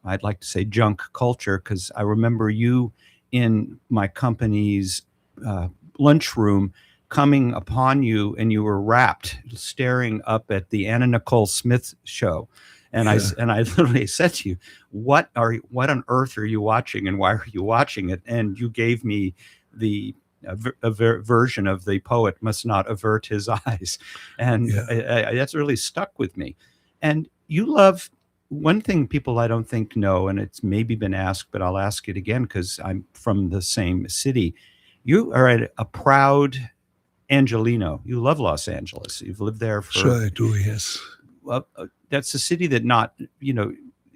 I'd like to say junk culture, because I remember you in my company's lunchroom coming upon you, and you were rapt, staring up at the Anna Nicole Smith show. And I literally said to you, what on earth are you watching, and why are you watching it? And you gave me the version of the poet must not avert his eyes. And that's really stuck with me. And you love, one thing people I don't think know, and it's maybe been asked, but I'll ask it again because I'm from the same city. You are a proud Angelino. You love Los Angeles. You've lived there for... Sure I do, yes. Well, that's a city that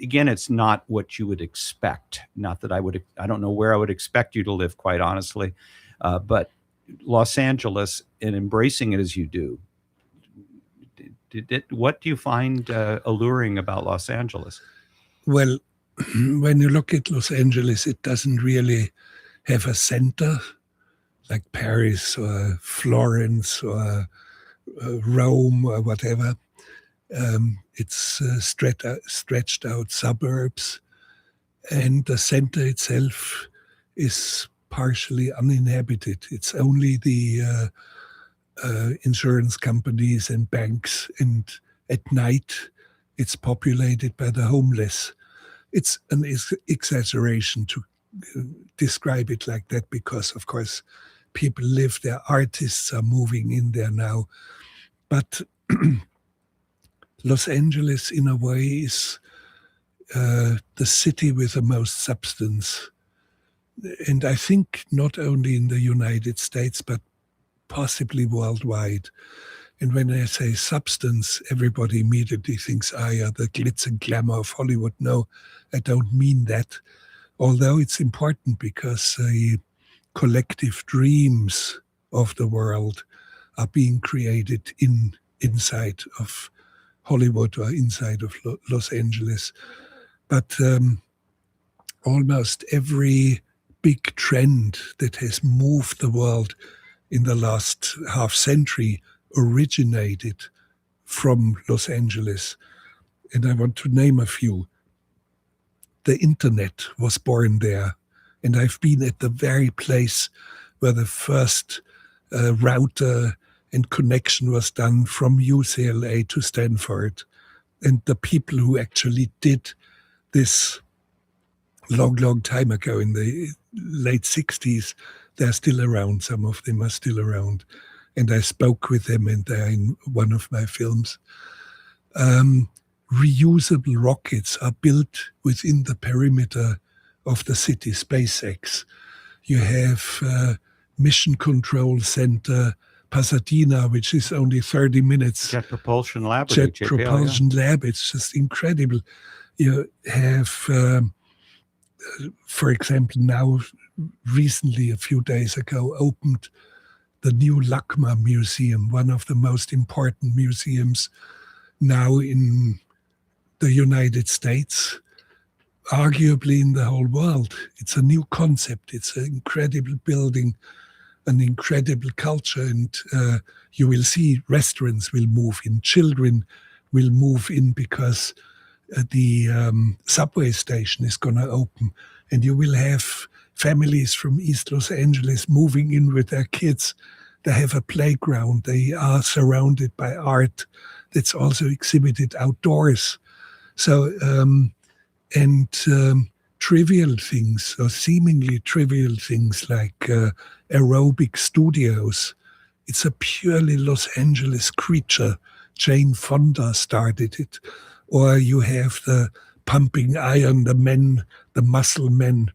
again, it's not what you would expect. Not that I don't know where I would expect you to live, quite honestly. But Los Angeles, and embracing it as you do, what do you find alluring about Los Angeles? Well, when you look at Los Angeles, it doesn't really have a center like Paris or Florence or Rome or whatever. It's stretched out suburbs, and the center itself is partially uninhabited. It's only the insurance companies and banks, and at night it's populated by the homeless. It's an exaggeration to describe it like that, because of course people live there, artists are moving in there now. But Los Angeles in a way is the city with the most substance. And I think not only in the United States, but possibly worldwide. And when I say substance, everybody immediately thinks, the glitz and glamour of Hollywood. No, I don't mean that. Although it's important, because collective dreams of the world are being created inside of Hollywood or inside of Los Angeles. But almost every big trend that has moved the world in the last half century originated from Los Angeles. And I want to name a few. The internet was born there. And I've been at the very place where the first router and connection was done from UCLA to Stanford. And the people who actually did this long time ago, in the late 60s, they're still around. Some of them are still around. And I spoke with them, and they're in one of my films. Reusable rockets are built within the perimeter of the city, SpaceX. You have Mission Control Center, Pasadena, which is only 30 minutes. Jet Propulsion Lab. Jet Propulsion Lab. It's just incredible. You have, for example, now recently, a few days ago, opened the new LACMA Museum, one of the most important museums now in the United States, arguably in the whole world. It's a new concept. It's an incredible building, an incredible culture, and you will see restaurants will move in, children will move in, because the subway station is going to open, and you will have families from East Los Angeles moving in with their kids. They have a playground. They are surrounded by art that's also exhibited outdoors. So, trivial things or seemingly trivial things like aerobic studios. It's a purely Los Angeles creature. Jane Fonda started it. Or you have the pumping iron, the men, the muscle men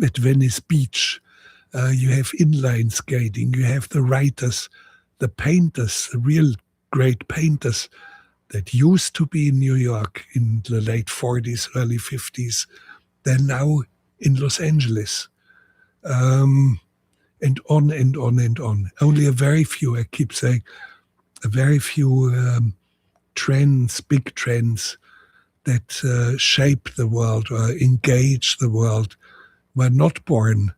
at Venice Beach. You have inline skating. You have the writers, the painters, the real great painters that used to be in New York in the late 40s, early 50s. They're now in Los Angeles. And on and on and on. Only a very few, I keep saying, a very few trends, big trends that shape the world or engage the world were not born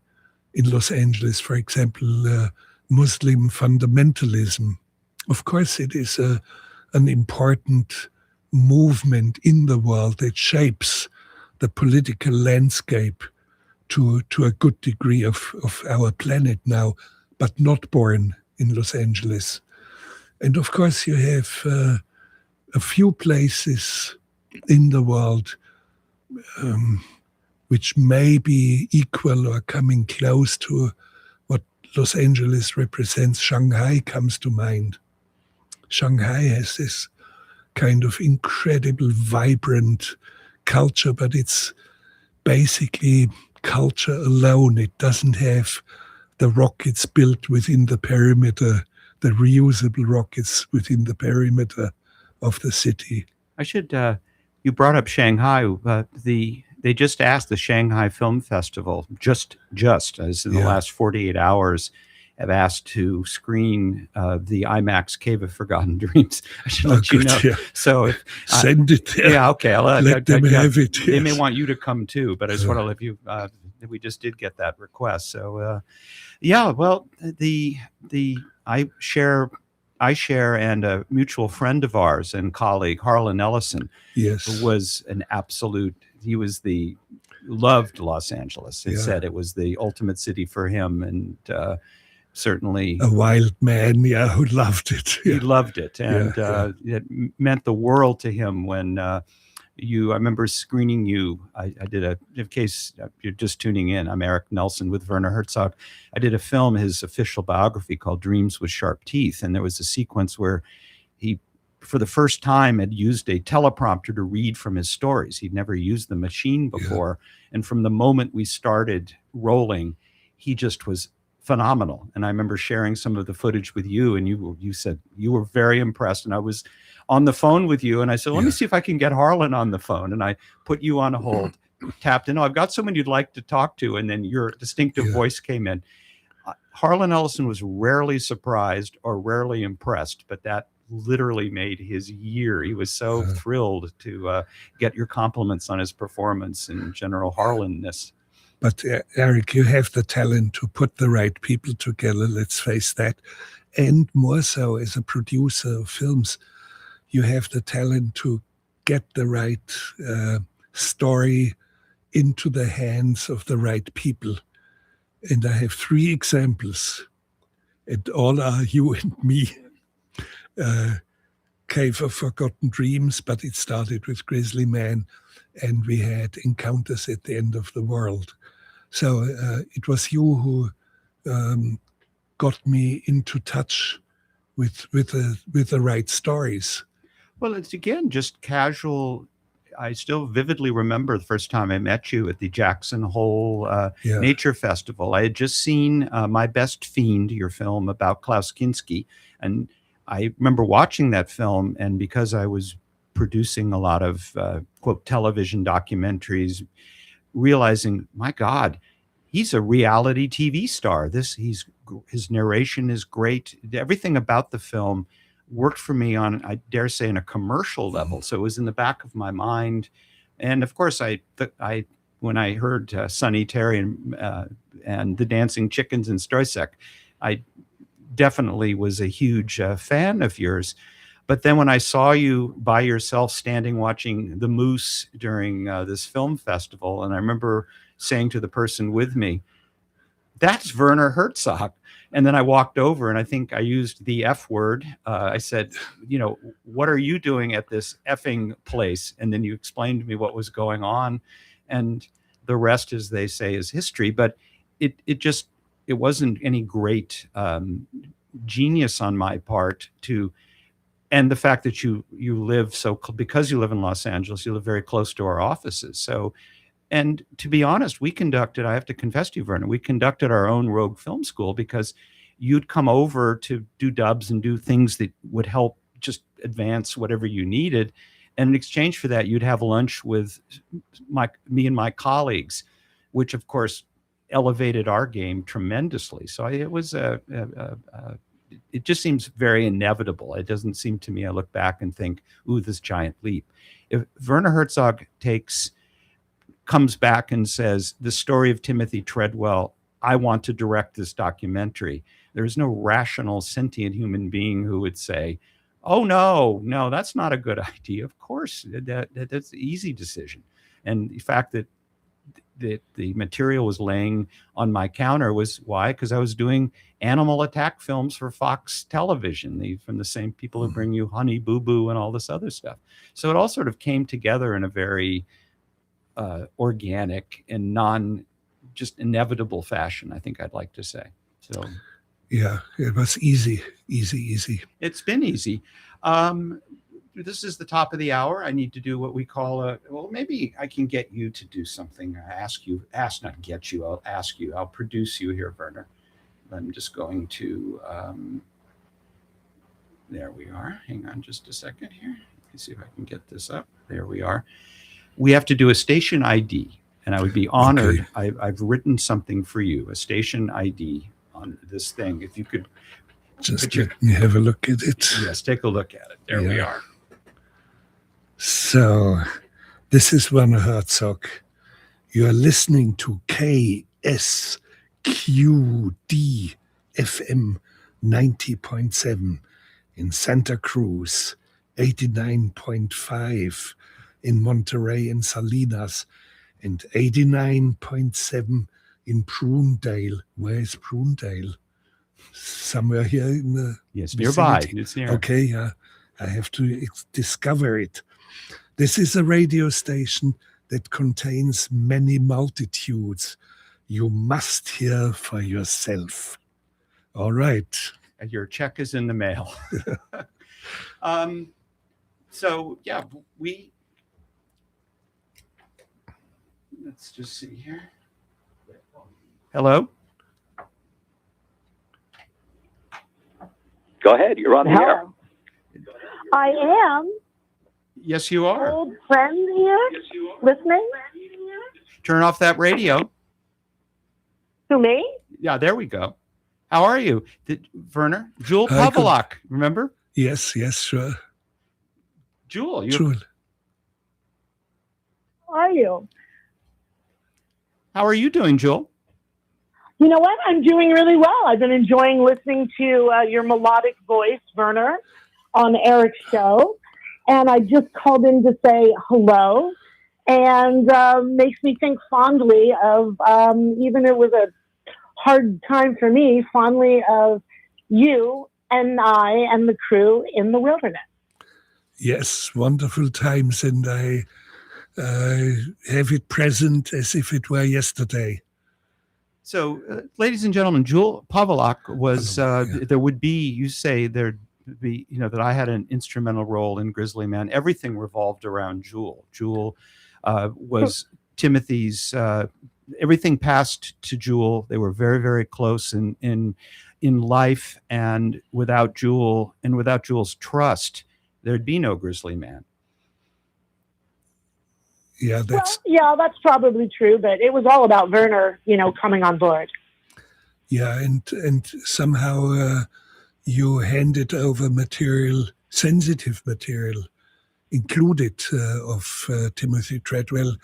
in Los Angeles. For example, Muslim fundamentalism. Of course, it is an important movement in the world that shapes the political landscape to a good degree of our planet now, but not born in Los Angeles. And of course, you have a few places in the world which may be equal or coming close to what Los Angeles represents. Shanghai comes to mind. Shanghai has this kind of incredible, vibrant culture, but it's basically culture alone. It doesn't have the rockets built within the perimeter, the reusable rockets within the perimeter of the city. I should. You brought up Shanghai. They just asked the Shanghai Film Festival, just as in the last 48 hours, have asked to screen the IMAX Cave of Forgotten Dreams. I should let you know. Yeah. So send it there. Yeah, okay. Let them have it. They Yes. may want you to come too, but I just want to let you. We just did get that request. So well, I share and a mutual friend of ours and colleague, Harlan Ellison, Yes. who was an absolute. He loved Los Angeles. He said it was the ultimate city for him, and certainly a wild man, who loved it. He loved it, and it meant the world to him when I remember screening you. I did in case you're just tuning in, I'm Erik Nelson with Werner Herzog. I did a film, his official biography called Dreams with Sharp Teeth, and there was a sequence where he, for the first time, had used a teleprompter to read from his stories. He'd never used the machine before. And from the moment we started rolling, he just was phenomenal. And I remember sharing some of the footage with you, and you said you were very impressed. And I was on the phone with you, and I said, let me see if I can get Harlan on the phone. And I put you on hold, tapped in, I've got someone you'd like to talk to. And then your distinctive voice came in. Harlan Ellison was rarely surprised or rarely impressed, but that literally made his year. He was so thrilled to get your compliments on his performance and general Harlan-ness. But Erik, you have the talent to put the right people together, let's face that. And more so as a producer of films, you have the talent to get the right story into the hands of the right people. And I have 3 examples, and all are you and me. Cave of Forgotten Dreams, but it started with Grizzly Man, and we had Encounters at the End of the World. So it was you who got me into touch with the right stories. Well, it's again just casual. I still vividly remember the first time I met you at the Jackson Hole Nature Festival. I had just seen My Best Fiend, your film about Klaus Kinski, and I remember watching that film, and because I was producing a lot of quote television documentaries, realizing, my God, he's a reality TV star. His narration is great. Everything about the film worked for me on, I dare say, on a commercial level. So it was in the back of my mind, and of course, when I heard Sonny Terry and the Dancing Chickens and Stroysek, I definitely was a huge fan of yours. But then when I saw you by yourself standing watching the moose during this film festival, and I remember saying to the person with me, that's Werner Herzog. And then I walked over, and I think I used the F word. I said, what are you doing at this effing place? And then you explained to me what was going on. And the rest, as they say, is history. But it wasn't any great genius on my part and the fact that you live because you live in Los Angeles, you live very close to our offices. So, and to be honest, I have to confess to you, Werner, we conducted our own rogue film school because you'd come over to do dubs and do things that would help just advance whatever you needed. And in exchange for that, you'd have lunch with me and my colleagues, which of course elevated our game tremendously. So it just seems very inevitable. It doesn't seem to me, I look back and think, ooh, this giant leap. If Werner Herzog comes back and says, the story of Timothy Treadwell, I want to direct this documentary, there is no rational, sentient human being who would say, oh, no, that's not a good idea. Of course, that's an easy decision. And the fact that the material was laying on my counter was why? Because I was doing animal attack films for Fox Television, from the same people who bring you Honey Boo Boo and all this other stuff. So it all sort of came together in a very organic and just inevitable fashion, I think I'd like to say. So yeah, it was easy. It's been easy. This is the top of the hour. I need to do what we call maybe I can get you to do something. I'll ask you. I'll produce you here, Werner. I'm just going to, there we are. Hang on just a second here. Let me see if I can get this up. There we are. We have to do a station ID, and I would be honored. Okay. I've written something for you, a station ID on this thing. If you could just let me have a look at it. Yes, take a look at it. There we are. So, this is Werner Herzog. You are listening to KSQD FM 90.7 in Santa Cruz, 89.5 in Monterey and Salinas, and 89.7 in Prunedale. Where is Prunedale? Somewhere here in the yes, vicinity. Nearby. It's near. Okay, yeah, I have to discover it. This is a radio station that contains many multitudes. You must hear for yourself. All right. Your check is in the mail. So yeah, let's just see here. Hello? Go ahead. You're on the air. I am. Yes, you are. Old friend here, listening. Turn off that radio. To me? Yeah, there we go. How are you? Werner? Jewel Palovak, remember? Yes, sure. Jewel. Jewel. How are you? How are you doing, Jewel? You know what? I'm doing really well. I've been enjoying listening to your melodic voice, Werner, on Erik's show. And I just called in to say hello, and makes me think fondly of, even it was a hard time for me, fondly of you and I and the crew in the wilderness. Yes, wonderful times, and I have it present as if it were yesterday. So, ladies and gentlemen, Jewel Palovak was, there would be, you say there'd be, that I had an instrumental role in Grizzly Man. Everything revolved around Jewel. Jewel was Timothy's, everything passed to Jewel. They were very, very close in life, and without Jewel and without Jewel's trust, there'd be no Grizzly Man. Yeah, that's probably true, but it was all about Werner, coming on board. Yeah, and somehow you handed over sensitive material, included of Timothy Treadwell,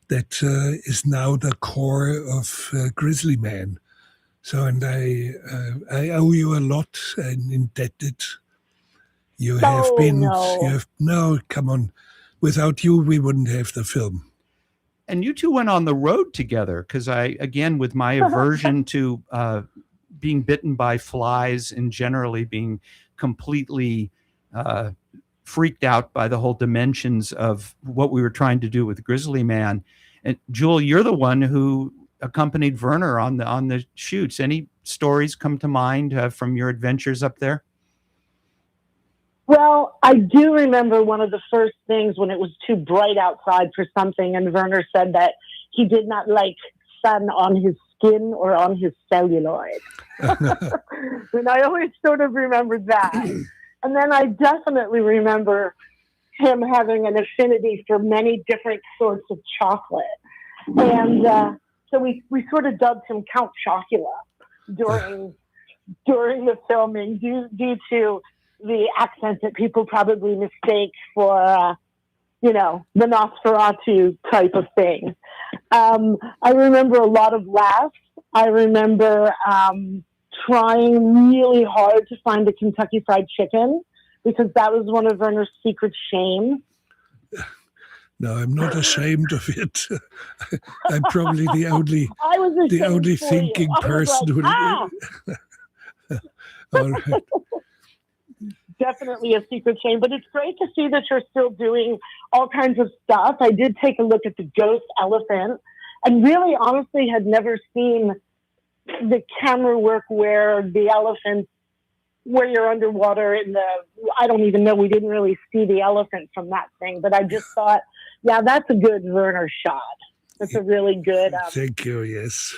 that is now the core of Grizzly Man. So, and I owe you a lot and indebted. You have been. No, come on. Without you, we wouldn't have the film. And you two went on the road together, because with my aversion to being bitten by flies and generally being completely freaked out by the whole dimensions of what we were trying to do with Grizzly Man. And Jewel, you're the one who accompanied Werner on the shoots. Any stories come to mind from your adventures up there? Well, I do remember one of the first things when it was too bright outside for something, and Werner said that he did not like sun on his skin or on his celluloid. And I always sort of remembered that. And then I definitely remember him having an affinity for many different sorts of chocolate. And so we sort of dubbed him Count Chocula during the filming due to the accent that people probably mistake for, the Nosferatu type of thing. I remember a lot of laughs. I remember trying really hard to find a Kentucky Fried Chicken because that was one of Werner's secret shames. No, I'm not ashamed of it. I'm probably the only thinking person who. All right. Definitely a secret shame, but it's great to see that you're still doing all kinds of stuff. I did take a look at the ghost elephant and really honestly had never seen the camera work where the elephant, where you're underwater I don't even know, we didn't really see the elephant from that thing, but I just thought, yeah, that's a good Werner shot. That's a really good. Thank you, yes.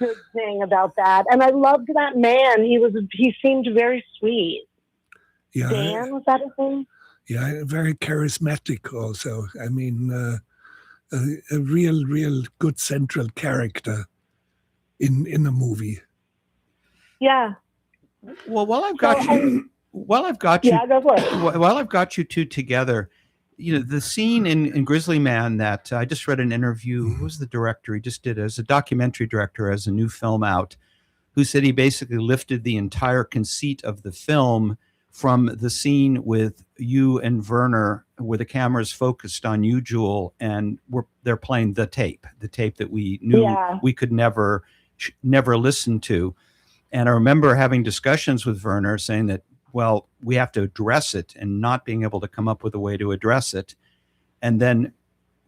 Good thing about that. And I loved that man. He seemed very sweet. Yeah, Dan, was that his name? Yeah, very charismatic also. I mean, a real good central character in a movie. Yeah. Well, while I've got you go for it. While I've got you two together, the scene in Grizzly Man that I just read an interview. Who was the director? He just did as a documentary director, as a new film out, who said he basically lifted the entire conceit of the film from the scene with you and Werner, where the camera's focused on you, Jewel, and they're playing the tape that we knew we could never listen to. And I remember having discussions with Werner saying that, well, we have to address it, and not being able to come up with a way to address it. And then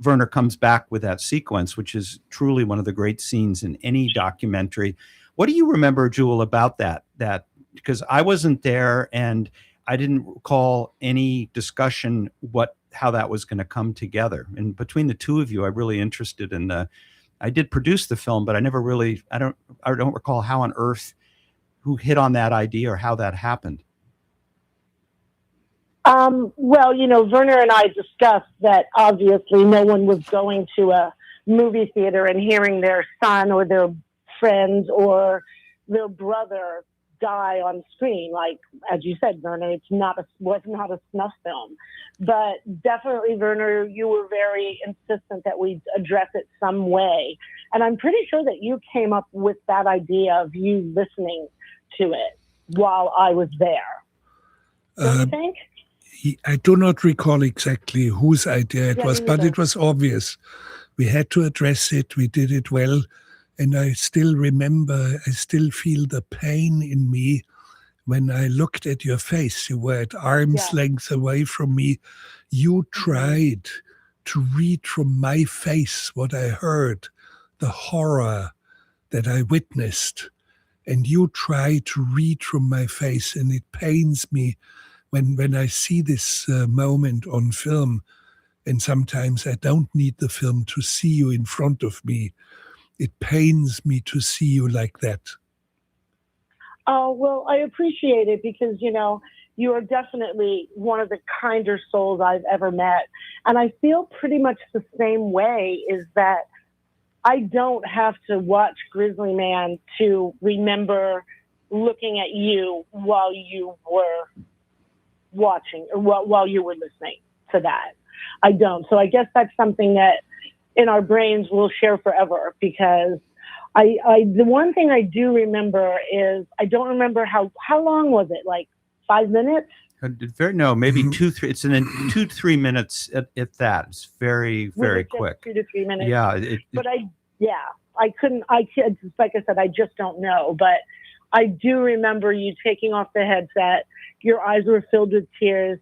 Werner comes back with that sequence, which is truly one of the great scenes in any documentary. What do you remember, Jewel, about that? Because I wasn't there and I didn't recall any discussion how that was going to come together. And between the two of you, I'm really interested in I did produce the film, but I don't recall how on earth, who hit on that idea or how that happened. Well, Werner and I discussed that obviously no one was going to a movie theater and hearing their son or their friends or their brother die on screen. Like, as you said, Werner, was not a snuff film. But definitely, Werner, you were very insistent that we address it some way. And I'm pretty sure that you came up with that idea of you listening to it while I was there. Don't you think? I do not recall exactly whose idea it was, but it was obvious. We had to address it. We did it well. And I still feel the pain in me when I looked at your face. You were at arm's length away from me. You tried to read from my face what I heard, the horror that I witnessed. And you try to read from my face, and it pains me when I see this moment on film, and sometimes I don't need the film to see you in front of me. It pains me to see you like that. Oh, well, I appreciate it because, you are definitely one of the kinder souls I've ever met. And I feel pretty much the same way, is that I don't have to watch Grizzly Man to remember looking at you while you were watching or while you were listening to that. I don't. So I guess that's something that in our brains we'll share forever, because the one thing I do remember is I don't remember how long was it? Like 5 minutes? Maybe 2, 3. It's in 2 to 3 minutes at that. It's very, very quick. 2 to 3 minutes. Yeah. I couldn't, like I said, I just don't know. But I do remember you taking off the headset. Your eyes were filled with tears.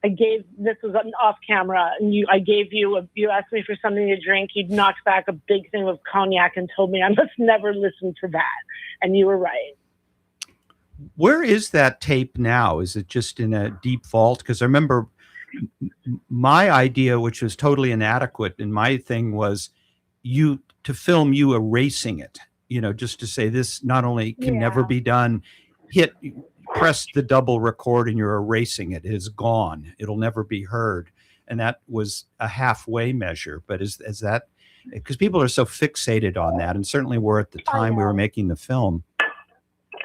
this was an off camera, and you asked me for something to drink. You knocked back a big thing of cognac and told me I must never listen to that. And you were right. Where is that tape now? Is it just in a deep vault? Because I remember my idea, which was totally inadequate, and my thing was to film you erasing it, just to say this not only can never be done, press the double record and you're erasing it. It is gone. It'll never be heard. And that was a halfway measure. But is that, because people are so fixated on that, and certainly were at the time we were making the film.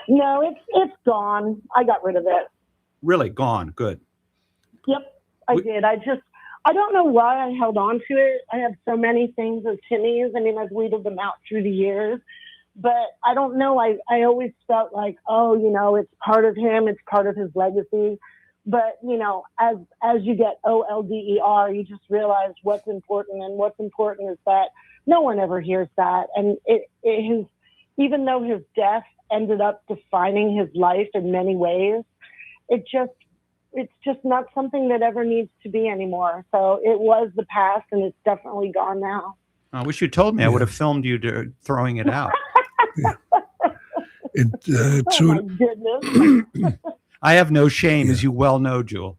No, it's gone. I got rid of it. Really gone. Good. Yep, I did. I don't know why I held on to it. I have so many things of Timmy's. I mean, I've weeded them out through the years. But I don't know. I always felt like, it's part of him. It's part of his legacy. But, as you get older, you just realize what's important. And what's important is that no one ever hears that. And even though his death ended up defining his life in many ways, it's just not something that ever needs to be anymore. So it was the past, and it's definitely gone now. I wish you told me. I would have filmed you throwing it out. Oh my goodness. I have no shame, as you well know, Jewel.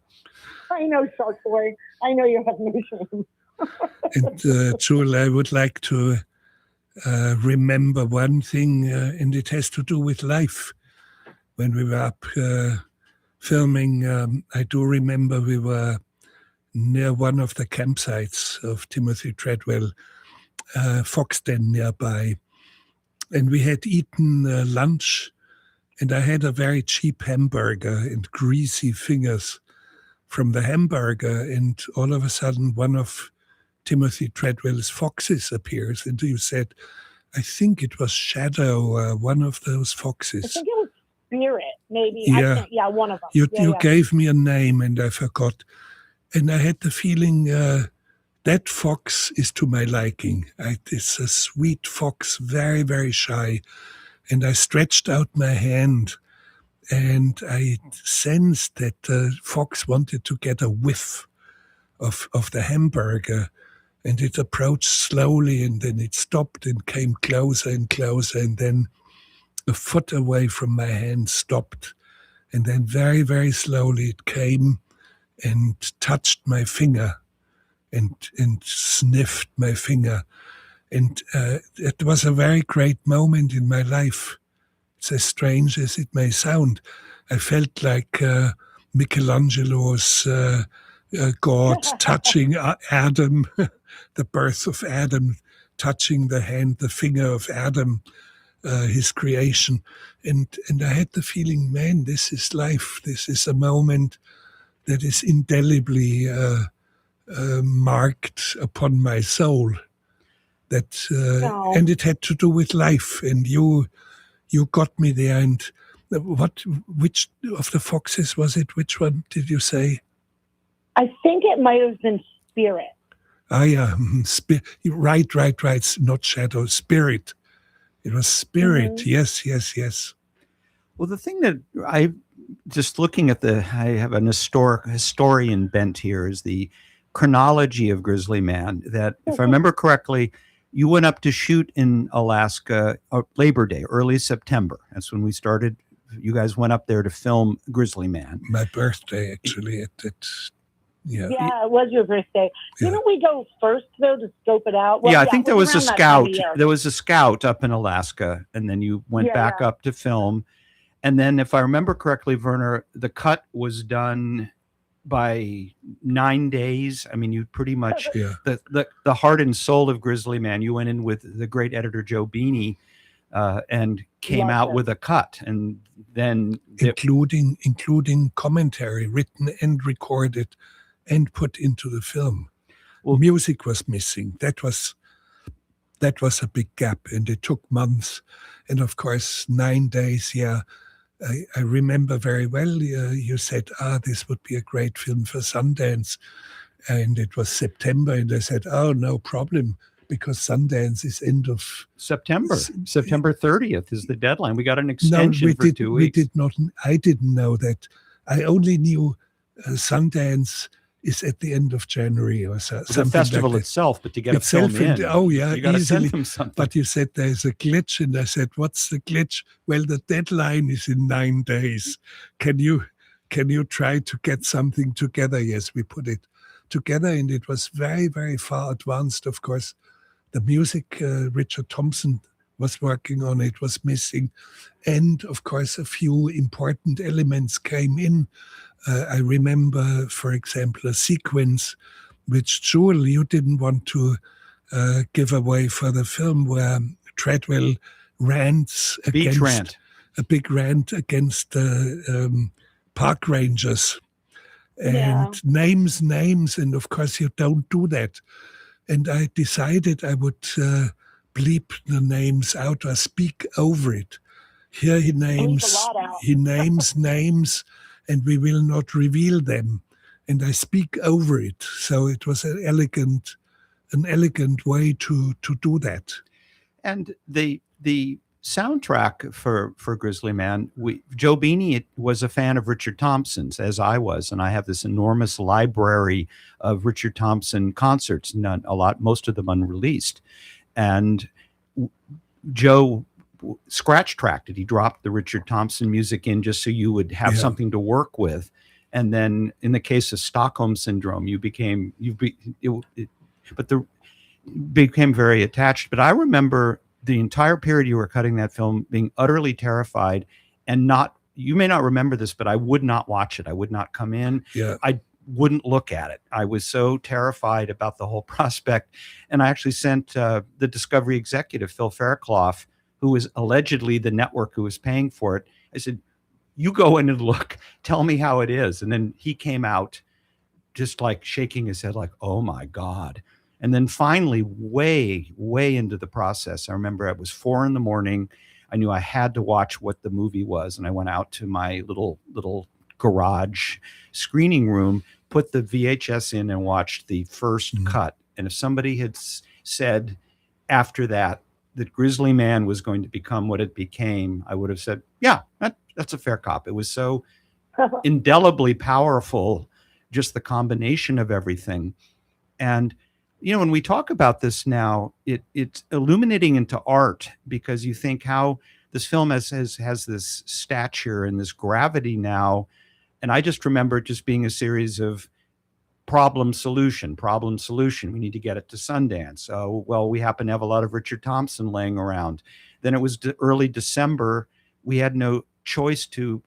I know, Shockway. I know you have no shame. And Jewel, I would like to remember one thing, and it has to do with life. When we were up filming, I do remember we were near one of the campsites of Timothy Treadwell, Foxden nearby. And we had eaten lunch, and I had a very cheap hamburger and greasy fingers from the hamburger. And all of a sudden, one of Timothy Treadwell's foxes appears. And you said, I think it was Shadow, one of those foxes. I think it was Spirit, maybe. Yeah, one of them. You gave me a name, and I forgot. And I had the feeling that fox is to my liking. It's a sweet fox, very, very shy. And I stretched out my hand, and I sensed that the fox wanted to get a whiff of the hamburger. And it approached slowly, and then it stopped and came closer and closer. And then a foot away from my hand stopped. And then very, very slowly it came and touched my finger and sniffed my finger. And it was a very great moment in my life. It's as strange as it may sound. I felt like Michelangelo's God touching Adam, the birth of Adam, touching the finger of Adam, his creation. And I had the feeling, man, this is life. This is a moment that is indelibly marked upon my soul. And it had to do with life. And you got me there. And which of the foxes was it? Which one did you say? I think it might have been Spirit. Ah, yeah. Right. Not Shadow, Spirit. It was Spirit. Mm-hmm. Yes. Well, the thing that just looking at I have an historian bent here, is the chronology of Grizzly Man. That, if I remember correctly, you went up to shoot in Alaska Labor Day, early September. That's when we started. You guys went up there to film Grizzly Man. My birthday, actually. Yeah, it was your birthday. Yeah. Didn't we go first, though, to scope it out? Well, I think there was a scout. There was a scout up in Alaska, and then you went back up to film. And then, if I remember correctly, Werner, the cut was done by 9 days. I mean, you pretty much, the heart and soul of Grizzly Man, you went in with the great editor Joe Beanie and came out with a cut. And then including commentary written and recorded and put into the film. Well, music was missing. That was a big gap, and it took months. And of course, 9 days, I remember very well, you said, this would be a great film for Sundance. And it was September, and I said, no problem, because Sundance is end of September. September 30th is the deadline. We got an extension for 2 weeks. I didn't know that. I only knew Sundance is at the end of January or so. The festival like itself, but to get a film in, oh yeah, you got to easily. send them something. But you said there's a glitch, and I said, "What's the glitch?" Well, the deadline is in 9 days. Can you try to get something together? Yes, we put it together, and it was very, very far advanced. Of course, the music Richard Thompson was working on it was missing, and of course, a few important elements came in. I remember, for example, a sequence which, Jewel, you didn't want to give away for the film, where Treadwell rants against a big rant against the park rangers and names, and of course you don't do that. And I decided I would bleep the names out or speak over it. Here he names names, and we will not reveal them. And I speak over it. So it was an elegant way to do that. And the soundtrack for Grizzly Man, Joe Beanie was a fan of Richard Thompson's, as I was, and I have this enormous library of Richard Thompson concerts, most of them unreleased. And Joe scratch tracked it. He dropped the Richard Thompson music in just so you would have something to work with. And then in the case of Stockholm Syndrome, became very attached. But I remember the entire period you were cutting that film being utterly terrified, and you may not remember this, but I would not watch it. I would not come in. Yeah. I wouldn't look at it. I was so terrified about the whole prospect. And I actually sent the Discovery executive, Phil Fairclough, who was allegedly the network who was paying for it. I said, you go in and look, tell me how it is. And then he came out just like shaking his head like, oh my God. And then finally, way, way into the process, I remember it was 4 a.m. I knew I had to watch what the movie was. And I went out to my little garage screening room, put the VHS in and watched the first cut. And if somebody had said after that Grizzly Man was going to become what it became, I would have said, yeah, that's a fair cop. It was so indelibly powerful, just the combination of everything. And, when we talk about this now, it's illuminating into art, because you think how this film has this stature and this gravity now. And I just remember it just being a series of problem, solution. We need to get it to Sundance. Oh, well, we happen to have a lot of Richard Thompson laying around. Then it was early December. We had no choice to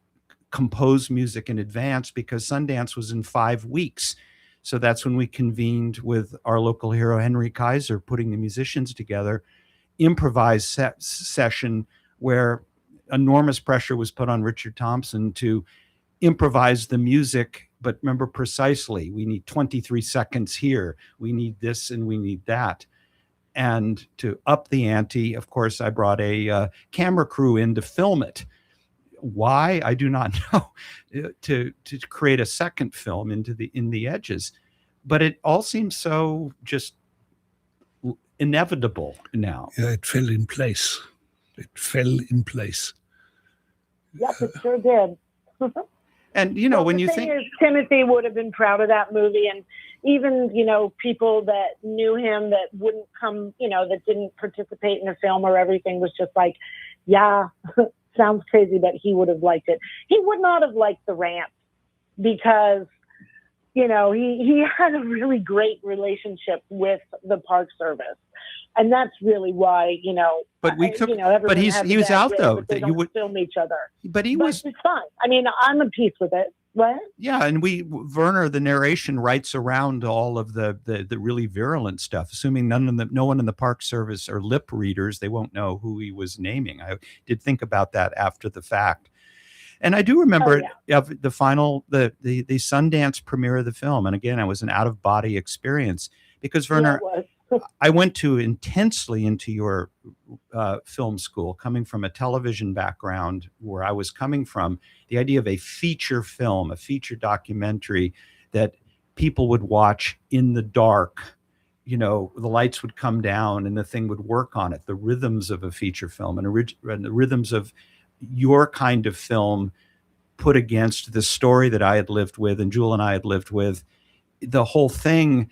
compose music in advance because Sundance was in 5 weeks. So that's when we convened with our local hero, Henry Kaiser, putting the musicians together, improvised session where enormous pressure was put on Richard Thompson to improvise the music. But remember precisely, we need 23 seconds here. We need this and we need that. And to up the ante, of course, I brought a camera crew in to film it. Why? I do not know. To create a second film in the edges. But it all seems so just inevitable now. Yeah, it fell in place. Yes, it sure did. And, when you think Timothy would have been proud of that movie, and even, people that knew him that wouldn't come, that didn't participate in the film or everything was just like, yeah, sounds crazy, but he would have liked it. He would not have liked the rant because, he had a really great relationship with the Park Service. And that's really why, But he was out though that you would film each other. But it's fun. I mean, I'm at peace with it. What? Yeah, and Werner, the narration writes around all of the really virulent stuff, assuming no one in the Park Service are lip readers, they won't know who he was naming. I did think about that after the fact. And I do remember the final, the Sundance premiere of the film. And again, it was an out-of-body experience because, Werner, I went intensely into your film school, coming from a television background where I was coming from. The idea of a feature film, a feature documentary that people would watch in the dark, the lights would come down and the thing would work on it, the rhythms of a feature film and the rhythms of your kind of film put against the story that I had lived with and Jewel and I had lived with, the whole thing.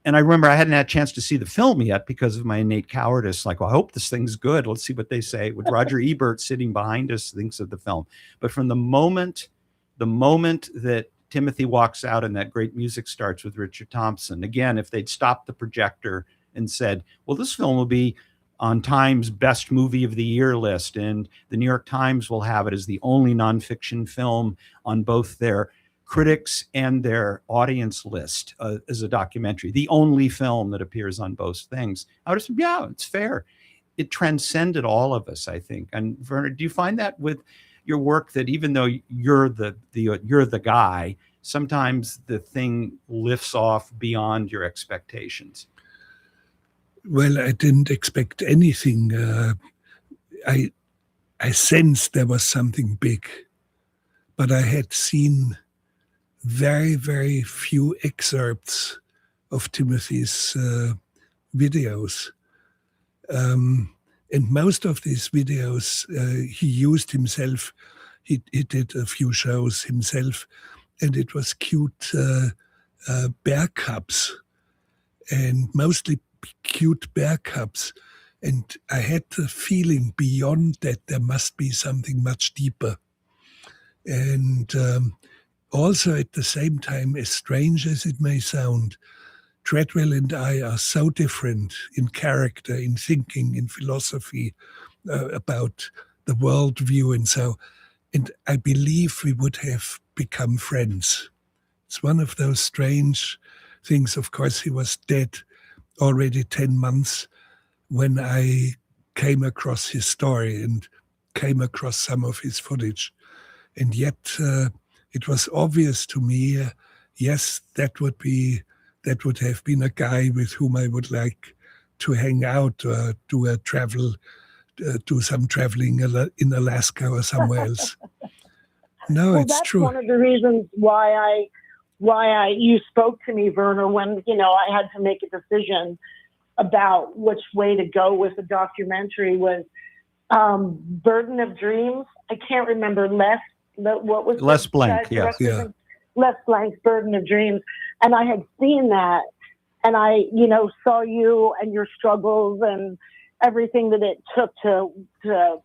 And I remember I hadn't had a chance to see the film yet because of my innate cowardice. Like, well, I hope this thing's good. Let's see what they say. With Roger Ebert sitting behind us, thinks of the film. But from the moment that Timothy walks out and that great music starts with Richard Thompson, again, if they'd stopped the projector and said, well, this film will be on Time's best movie of the year list, and the New York Times will have it as the only nonfiction film on both their critics and their audience list as a documentary, the only film that appears on both things, I would have said, yeah, it's fair. It transcended all of us, I think. And Werner, do you find that with your work, that even though you're the guy, sometimes the thing lifts off beyond your expectations? Well, I didn't expect anything. I sensed there was something big, but I had seen very, very few excerpts of Timothy's videos. And most of these videos he used himself. He did a few shows himself, and it was cute bear cubs, and mostly cute bear cubs. And I had the feeling beyond that there must be something much deeper. And also at the same time, as strange as it may sound, Treadwell and I are so different in character, in thinking, in philosophy about the worldview and so. And I believe we would have become friends. It's one of those strange things. Of course, he was dead already 10 months when I came across his story and came across some of his footage. And yet it was obvious to me, yes, that would have been a guy with whom I would like to hang out or do some traveling in Alaska or somewhere else. No, well, it's that's true. One of the reasons why you spoke to me, Werner, when I had to make a decision about which way to go with the documentary was Burden of Dreams. I can't remember what was Les Blank, yes. Yeah. Les Blank's Burden of Dreams. And I had seen that, and I, saw you and your struggles and everything that it took to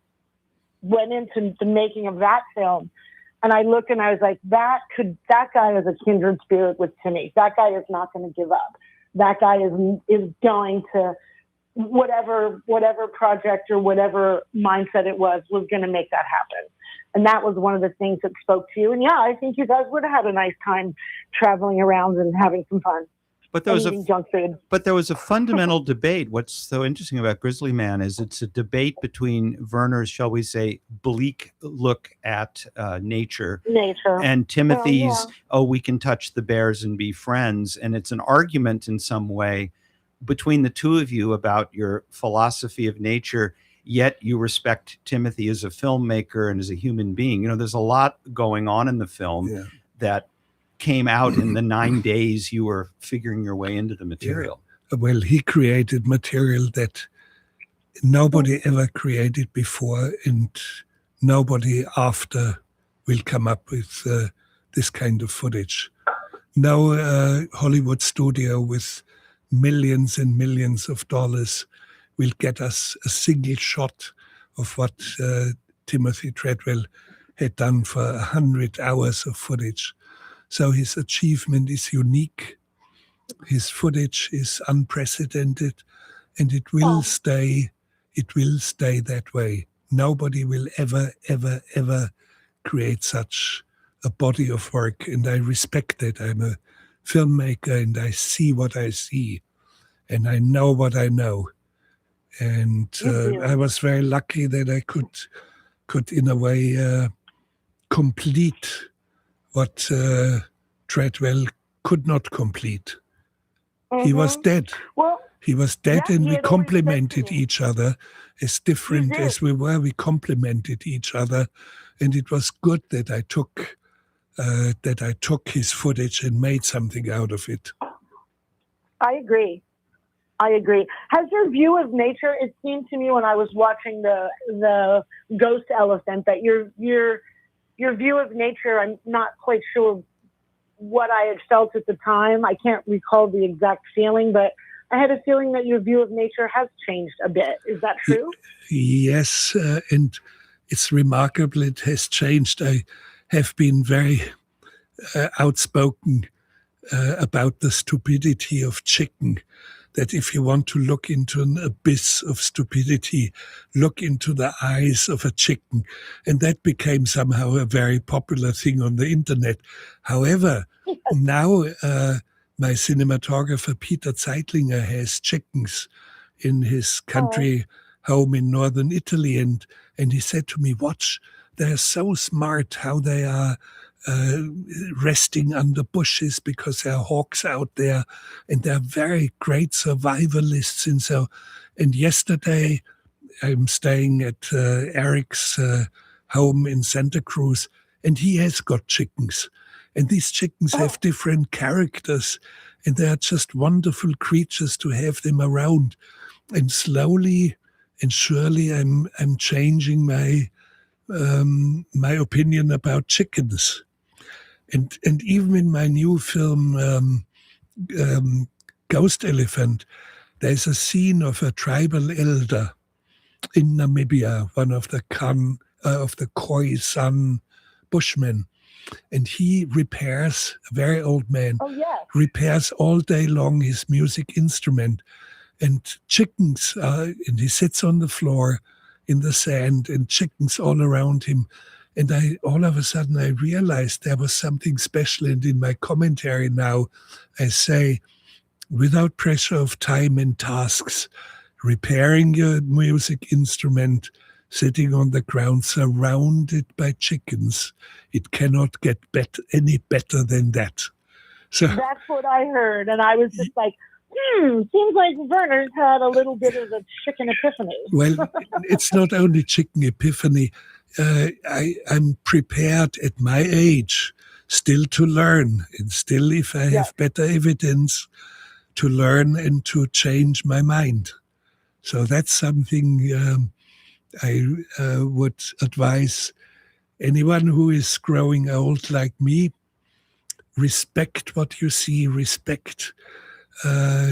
went into the making of that film. And I look and I was like, that guy is a kindred spirit with Timmy. That guy is not going to give up. That guy is going to whatever project or whatever mindset it was going to make that happen. And that was one of the things that spoke to you. And yeah, I think you guys would have had a nice time traveling around and having some fun. But there was eating junk food. But there was a fundamental debate. What's so interesting about Grizzly Man is it's a debate between Werner's, shall we say, bleak look at nature, and Timothy's, we can touch the bears and be friends. And it's an argument in some way between the two of you about your philosophy of nature, yet you respect Timothy as a filmmaker and as a human being. There's a lot going on in the film that came out in the 9 days you were figuring your way into the material. Yeah. Well, he created material that nobody ever created before, and nobody after will come up with this kind of footage. No Hollywood studio with millions and millions of dollars will get us a single shot of what Timothy Treadwell had done for 100 hours of footage. So his achievement is unique. His footage is unprecedented, and it will stay that way. Nobody will ever, ever, ever create such a body of work, and I respect that. I'm a filmmaker, and I see what I see, and I know what I know. And I was very lucky that I could in a way complete what Treadwell could not complete. Mm-hmm. He was dead. Well, he was dead, and we complemented each other. As different as we were, we complemented each other, and it was good that I took his footage and made something out of it. I agree. Has your view of nature? It seemed to me when I was watching the ghost elephant that your your view of nature, I'm not quite sure what I had felt at the time. I can't recall the exact feeling, but I had a feeling that your view of nature has changed a bit. Is that true? Yes, and it's remarkable. It has changed. I have been very outspoken about the stupidity of chicken. That if you want to look into an abyss of stupidity, look into the eyes of a chicken. And that became somehow a very popular thing on the internet. However, now my cinematographer Peter Zeitlinger has chickens in his country home in northern Italy. And he said to me, watch, they're so smart how they are resting under bushes because there are hawks out there, and they're very great survivalists. And yesterday I'm staying at Erik's home in Santa Cruz, and he has got chickens, and these chickens have different characters, and they are just wonderful creatures to have them around. And slowly and surely I'm changing my opinion about chickens. And even in my new film, Ghost Elephant, there's a scene of a tribal elder in Namibia, one of the Khoi-San Bushmen. And he repairs, a very old man, repairs all day long his music instrument. And chickens, and he sits on the floor in the sand, and chickens all around him. And all of a sudden I realized there was something special. And in my commentary now, I say, without pressure of time and tasks, repairing your music instrument, sitting on the ground, surrounded by chickens, it cannot get any better than that. So that's what I heard. And I was just like, seems like Werner's had a little bit of a chicken epiphany. Well, it's not only chicken epiphany. I'm prepared at my age still to learn, and still, if I have better evidence, to learn and to change my mind. So that's something I would advise anyone who is growing old like me. Respect what you see, respect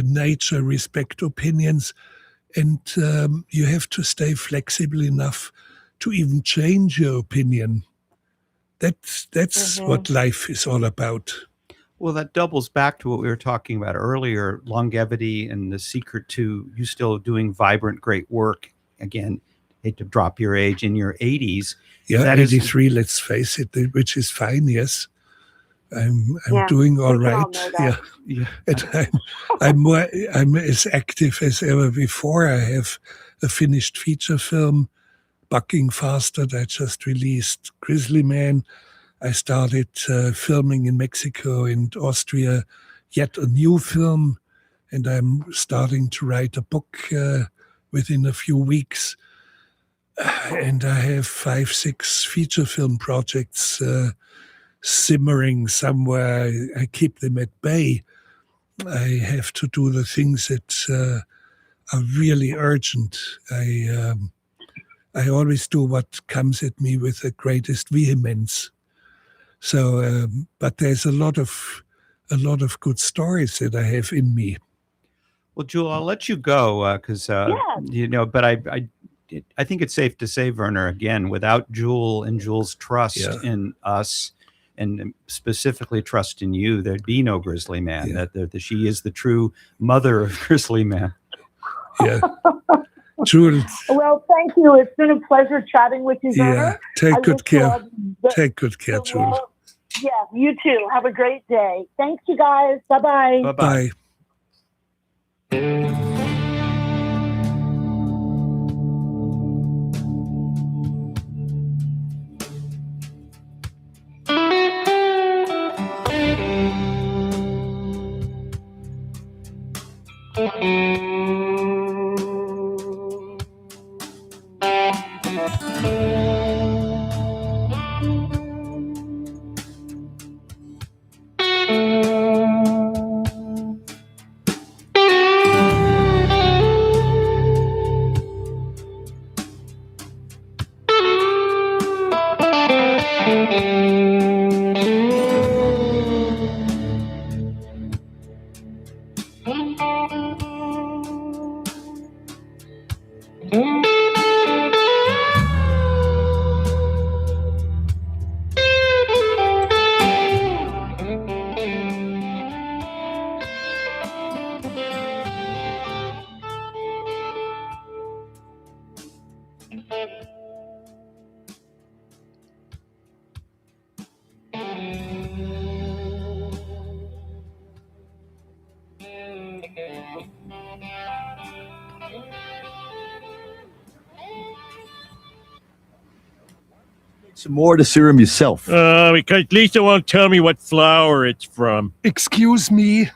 nature, respect opinions, and you have to stay flexible enough to even change your opinion. That's what life is all about. Well, that doubles back to what we were talking about earlier, longevity and the secret to you still doing vibrant, great work. Again, hate to drop your age, in your 80s. Yeah, 83, let's face it, which is fine, yes. I'm doing all right. Yeah. And I'm as active as ever before. I have a finished feature film, Bucking Faster, that I just released. Grizzly Man. I started filming in Mexico and Austria, yet a new film, and I'm starting to write a book within a few weeks. And I have 5-6 feature film projects simmering somewhere. I keep them at bay. I have to do the things that are really urgent. I always do what comes at me with the greatest vehemence. So, but there's a lot of good stories that I have in me. Well, Jewel, I'll let you go because but I think it's safe to say, Werner, again, without Jewel and Jewel's trust in us, and specifically trust in you, there'd be no Grizzly Man. That she is the true mother of Grizzly Man. Yeah. Jewel. Well, thank you. It's been a pleasure chatting with you, Werner. Take good care. Take good care, Jewel. Yeah, you too. Have a great day. Thanks, you guys. Bye-bye. Bye-bye. Some more to serum yourself. Because Lisa won't tell me what flower it's from. Excuse me.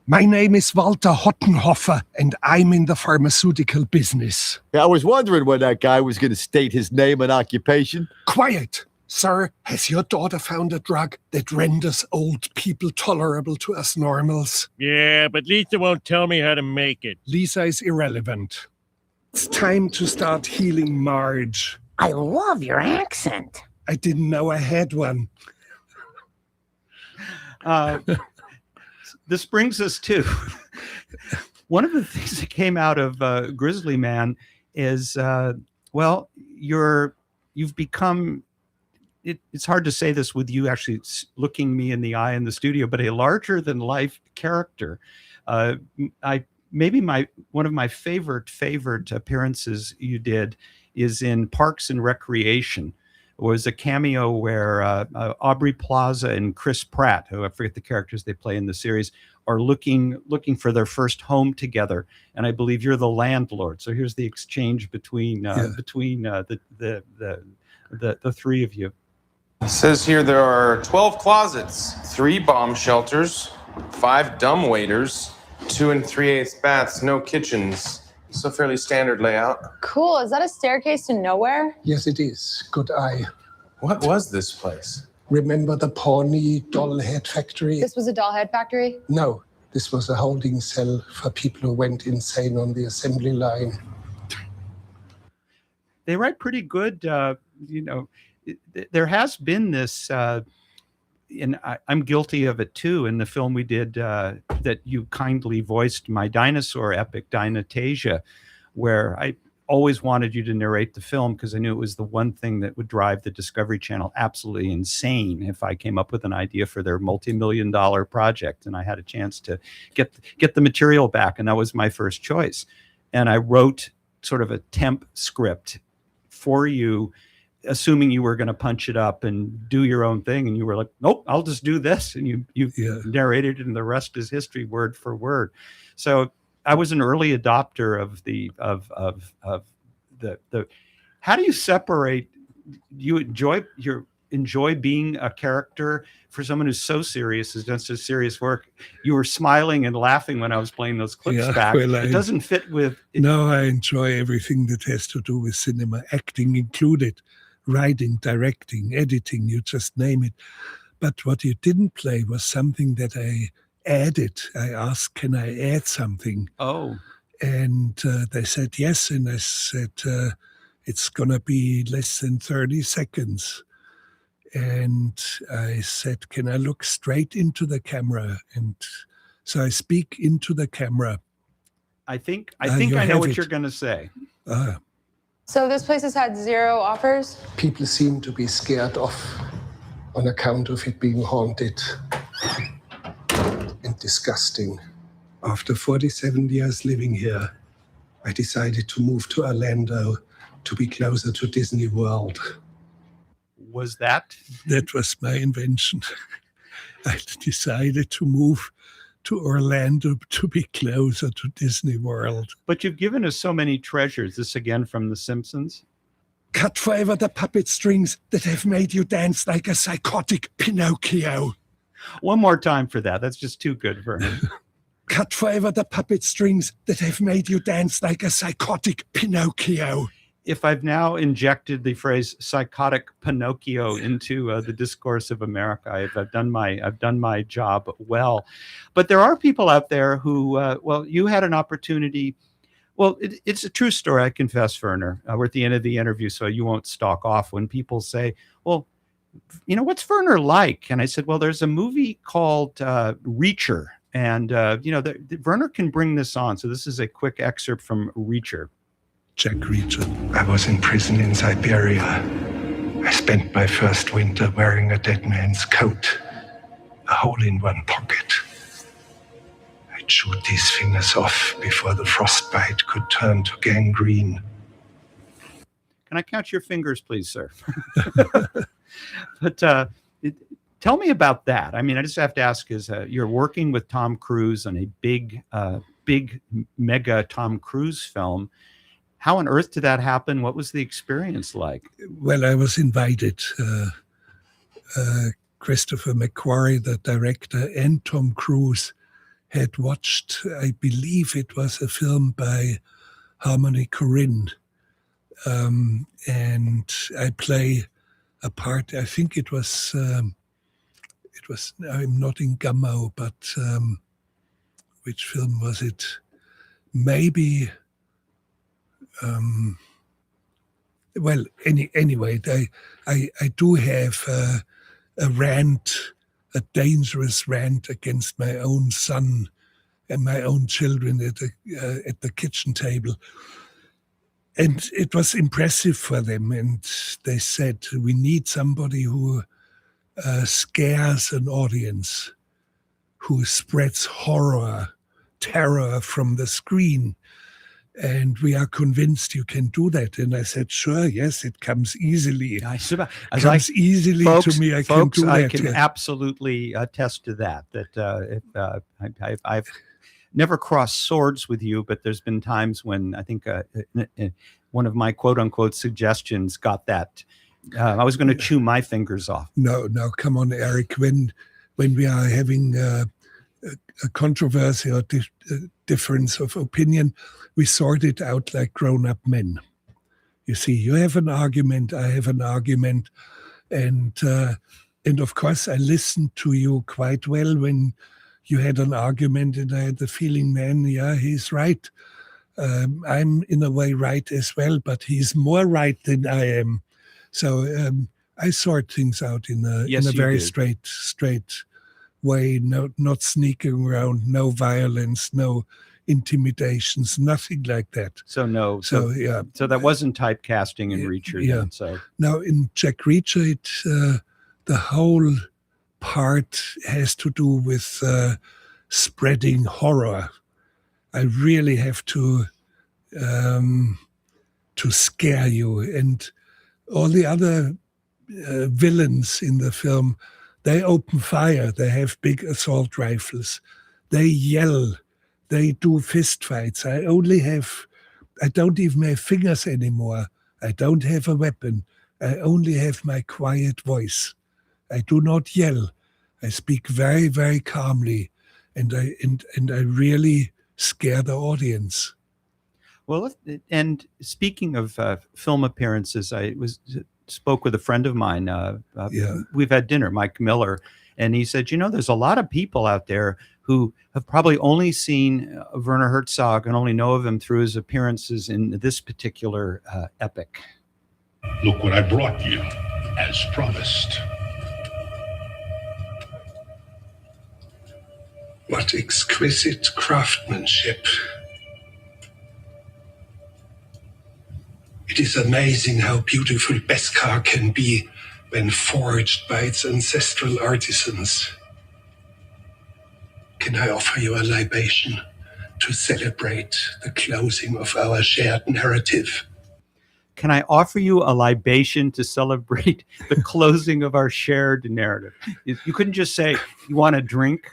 My name is Walter Hottenhoffer, and I'm in the pharmaceutical business. I was wondering when that guy was going to state his name and occupation. Quiet! Sir, has your daughter found a drug that renders old people tolerable to us normals? Yeah, but Lisa won't tell me how to make it. Lisa is irrelevant. It's time to start healing Marge. I love your accent. I didn't know I had one. This brings us to one of the things that came out of Grizzly Man is, you've become, it's hard to say this with you actually looking me in the eye in the studio, but a larger than life character. One of my favorite appearances you did is in Parks and Recreation. It was a cameo where Aubrey Plaza and Chris Pratt, who I forget the characters they play in the series, are looking for their first home together, and I believe you're the landlord. So here's the exchange between the three of you. It says here there are 12 closets, 3 bomb shelters, 5 dumb waiters, 2 3/8 baths, no kitchens. So fairly standard layout. Cool. Is that a staircase to nowhere? Yes, it is. Good eye. What was this place? Remember the Pawnee doll head factory? This was a doll head factory? No, this was a holding cell for people who went insane on the assembly line. They write pretty good. There has been this, and I'm guilty of it too. In the film we did that you kindly voiced my dinosaur epic, Dinotasia, where I always wanted you to narrate the film because I knew it was the one thing that would drive the Discovery Channel absolutely insane if I came up with an idea for their multi-million-dollar project and I had a chance to get the material back, and that was my first choice. And I wrote sort of a temp script for you, assuming you were going to punch it up and do your own thing, and you were like, nope, I'll just do this, and you narrated it, and the rest is history, word for word. So I was an early adopter of the how do you separate, you enjoy being a character for someone who's so serious, has done so serious work. You were smiling and laughing when I was playing those clips back. Well, it doesn't fit with No, I enjoy everything that has to do with cinema, acting included. Writing, directing, editing, you just name it. But what you didn't play was something that I added. I asked, can I add something? Oh. And they said yes. And I said, it's going to be less than 30 seconds. And I said, can I look straight into the camera? And so I speak into the camera. I think I know what you're going to say. So this place has had 0 offers? People seem to be scared off on account of it being haunted and disgusting. After 47 years living here, I decided to move to Orlando to be closer to Disney World. Was that? That was my invention. I decided to move to Orlando to be closer to Disney World. But you've given us so many treasures. This again from The Simpsons. Cut forever the puppet strings that have made you dance like a psychotic Pinocchio. One more time for that. That's just too good, Vernon. Cut forever the puppet strings that have made you dance like a psychotic Pinocchio. If I've now injected the phrase psychotic Pinocchio into the discourse of America, I've done my job well. But there are people out there who, you had an opportunity. Well, it's a true story, I confess, Werner. We're at the end of the interview, so you won't stalk off when people say, well, what's Werner like? And I said, well, there's a movie called Reacher. And, Werner can bring this on. So this is a quick excerpt from Reacher. Jack Reacher. I was in prison in Siberia. I spent my first winter wearing a dead man's coat, a hole in one pocket. I'd shoot these fingers off before the frostbite could turn to gangrene. Can I count your fingers, please, sir? But tell me about that. I mean, I just have to ask, is you're working with Tom Cruise on a big mega Tom Cruise film. How on earth did that happen? What was the experience like? Well, I was invited. Christopher McQuarrie, the director, and Tom Cruise had watched, I believe it was a film by Harmony Korine. And I play a part, I think it was, I'm not in Gamow, but which film was it? Maybe, well, anyway, I do have a rant, a dangerous rant against my own son and my own children at the kitchen table. And it was impressive for them. And they said, we need somebody who scares an audience, who spreads horror, terror from the screen. And we are convinced you can do that. And I said, sure, yes, it comes easily. Easily folks, to me. I folks, can do that. I can absolutely attest to that. I've never crossed swords with you, but there's been times when I think one of my quote unquote suggestions got that. I was going to chew my fingers off. No, come on, Erik. When we are having a controversy or difference of opinion, we sort it out like grown-up men. You see, you have an argument, I have an argument, and of course I listened to you quite well when you had an argument, and I had the feeling, man, yeah, he's right. I'm in a way right as well, but he's more right than I am. So I sort things out in a very straight way, not sneaking around, no violence, no intimidations, nothing like that. So yeah. So that wasn't typecasting in Reacher. Yeah. Then, so now in Jack Reacher, the whole part has to do with spreading horror. I really have to scare you, and all the other villains in the film, they open fire. They have big assault rifles. They yell. They do fist fights. I don't even have fingers anymore. I don't have a weapon. I only have my quiet voice. I do not yell. I speak very, very calmly, and I really scare the audience. Well, and speaking of film appearances, I spoke with a friend of mine. We've had dinner, Mike Miller, and he said, there's a lot of people out there who have probably only seen Werner Herzog and only know of him through his appearances in this particular epic. Look what I brought you, as promised. What exquisite craftsmanship. It is amazing how beautiful Beskar can be when forged by its ancestral artisans. Can I offer you a libation to celebrate the closing of our shared narrative? Can I offer you a libation to celebrate the closing of our shared narrative? You couldn't just say, you want a drink?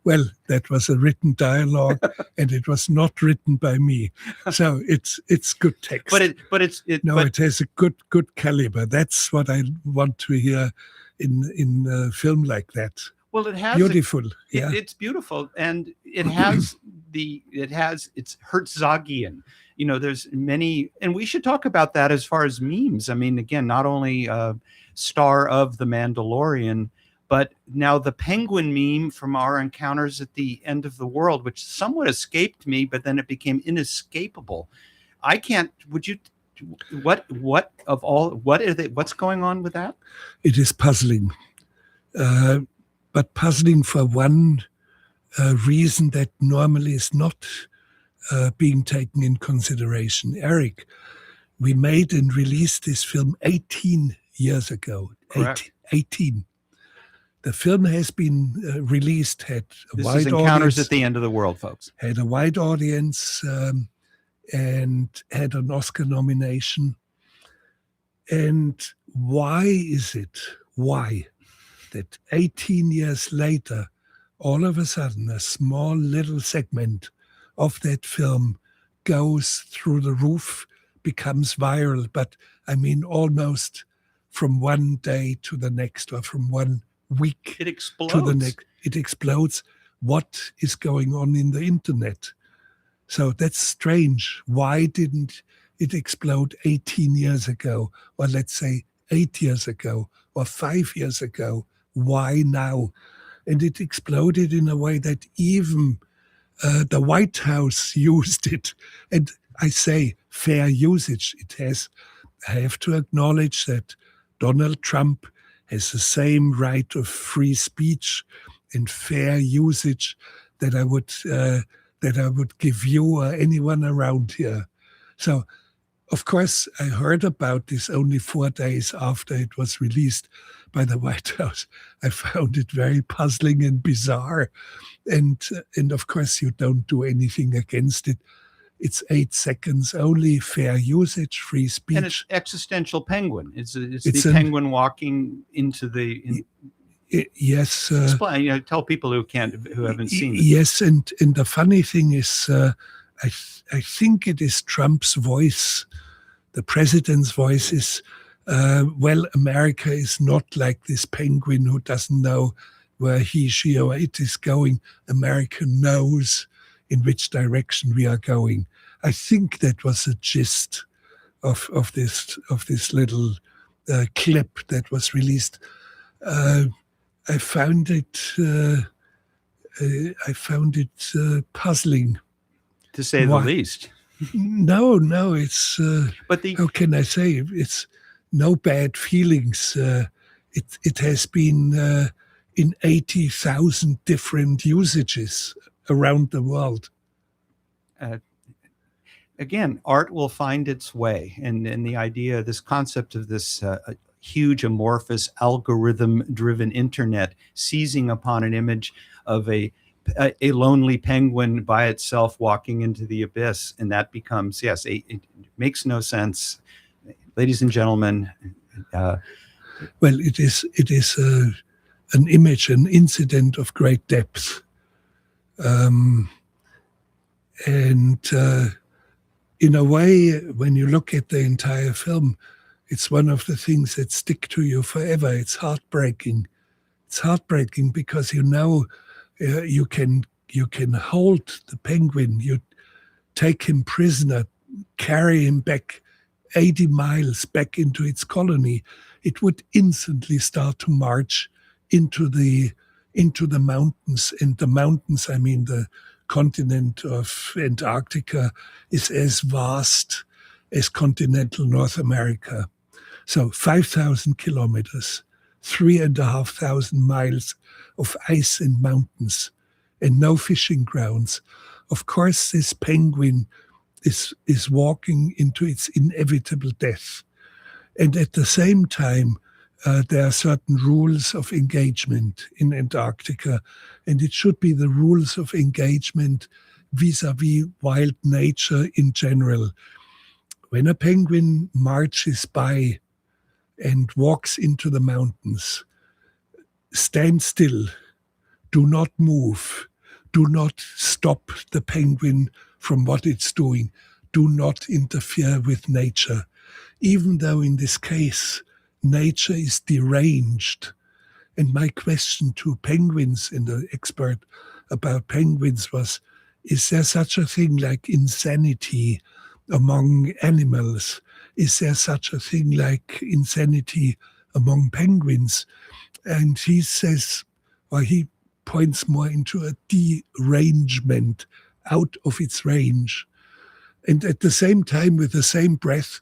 Well, that was a written dialogue, and it was not written by me. So it's good text. But it has a good caliber. That's what I want to hear in a film like that. Well, it has beautiful. It's beautiful, and it's Herzogian. There's many, and we should talk about that as far as memes. I mean, again, not only star of The Mandalorian, but now the penguin meme from our encounters at the end of the world, which somewhat escaped me, but then it became inescapable. I can't. Would you? What of all? What's going on with that? It is puzzling, but puzzling for one reason that normally is not being taken in consideration. Erik, we made and released this film 18 years ago. Correct. 18. The film has been released, had a This wide is Encounters audience. at the End of the World, folks. Had a wide audience and had an Oscar nomination. And why is it, that 18 years later, all of a sudden, a small little segment of that film goes through the roof, becomes viral, but I mean almost from one day to the next, or from one week It explodes. to the next. It explodes. What is going on in the internet? So that's strange. Why didn't it explode 18 years ago, or let's say 8 years ago, or 5 years ago? Why now? And it exploded in a way that even the White House used it. And I say fair usage. It has. I have to acknowledge that Donald Trump has the same right of free speech and fair usage that I would give you or anyone around here. So, of course, I heard about this only 4 days after it was released by the White House. I found it very puzzling and bizarre. And of course, you don't do anything against it. It's 8 seconds only, fair usage, free speech. And it's existential penguin. It's the penguin walking into the... Yes. Explain, tell people who haven't seen it. Yes, and the funny thing is, I think it is Trump's voice, the president's voice is, well, America is not like this penguin who doesn't know where he, she, or it is going. America knows in which direction we are going. I think that was the gist of this little clip that was released. I found it puzzling, to say the least. No, it's. But how can I say? It's no bad feelings. It has been in 80,000 different usages around the world. Again, art will find its way, and the idea, this concept of this huge amorphous algorithm-driven internet seizing upon an image of a lonely penguin by itself walking into the abyss, and that becomes, yes, it makes no sense, ladies and gentlemen. Well, it is an image, an incident of great depth, and in a way, when you look at the entire film, it's one of the things that stick to you forever. It's heartbreaking. It's heartbreaking because you can hold the penguin, you take him prisoner, carry him back 80 miles back into its colony. It would instantly start to march into the mountains. And the mountains, I mean the continent of Antarctica, is as vast as continental North America. So 5,000 kilometers, 3,500 miles of ice and mountains, and no fishing grounds. Of course, this penguin is walking into its inevitable death. And at the same time, there are certain rules of engagement in Antarctica, and it should be the rules of engagement vis-a-vis wild nature in general. When a penguin marches by and walks into the mountains, stand still, do not move, do not stop the penguin from what it's doing, do not interfere with nature. Even though in this case, nature is deranged. And my question to penguins and the expert about penguins was, is there such a thing like insanity among animals? Is there such a thing like insanity among penguins? And he says, or he points more into a derangement, out of its range. And at the same time, with the same breath,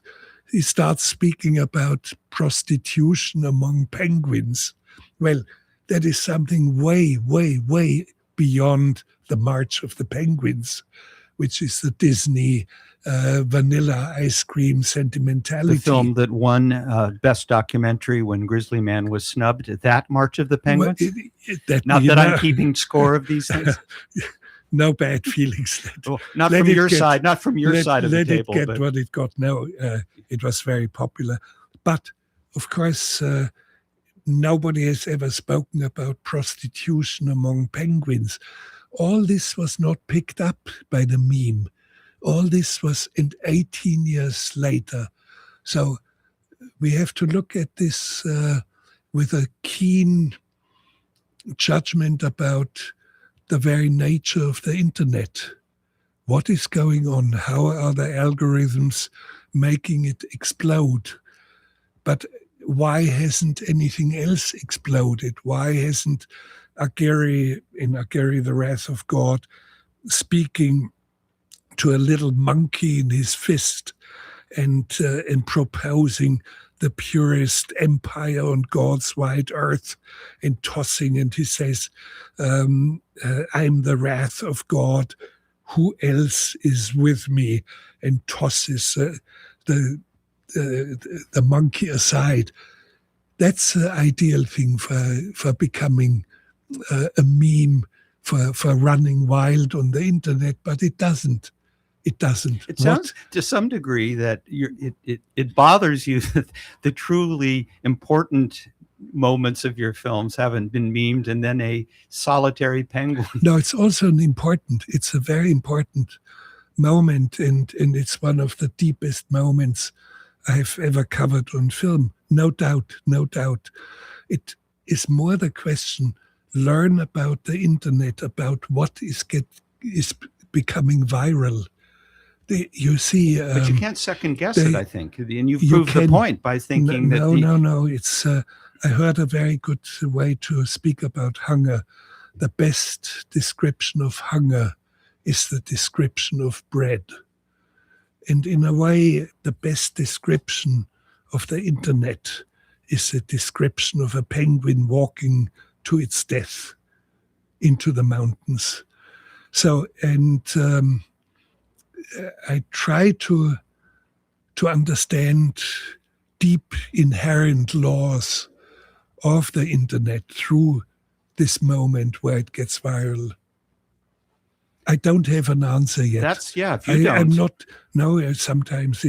he starts speaking about prostitution among penguins. Well, that is something way, way, way beyond the march of the penguins. which is the Disney vanilla ice cream sentimentality. The film that won Best Documentary when Grizzly Man was snubbed. That March of the Penguins? Not that I'm keeping score of these things. No bad feelings. Not from your side of the table. Let it get what it got. No, it was very popular. But, of course, nobody has ever spoken about prostitution among penguins. All this was not picked up by the meme. All this was in 18 years later. So we have to look at this with a keen judgment about the very nature of the internet. What is going on? How are the algorithms making it explode? But why hasn't anything else exploded? Why hasn't Aguirre, in Aguirre, the Wrath of God, speaking to a little monkey in his fist and proposing the purest empire on God's wide earth and tossing, and he says, I'm the wrath of God, who else is with me, and tosses the monkey aside. That's the ideal thing for becoming a meme, for running wild on the internet, but it doesn't. It doesn't. It sounds to some degree that it bothers you that the truly important moments of your films haven't been memed, and then a solitary penguin. No, it's also it's a very important moment, and it's one of the deepest moments I've ever covered on film. No doubt. It is more the question, learn about the internet, about what is becoming viral. You see, but you can't second guess it, I think, and you've proved the point by thinking that. No. It's I heard a very good way to speak about hunger. The best description of hunger is the description of bread, and in a way, the best description of the internet is a description of a penguin walking to its death into the mountains. So, and I try to understand deep inherent laws of the internet through this moment where it gets viral. I don't have an answer yet. If you don't. I'm not. No, sometimes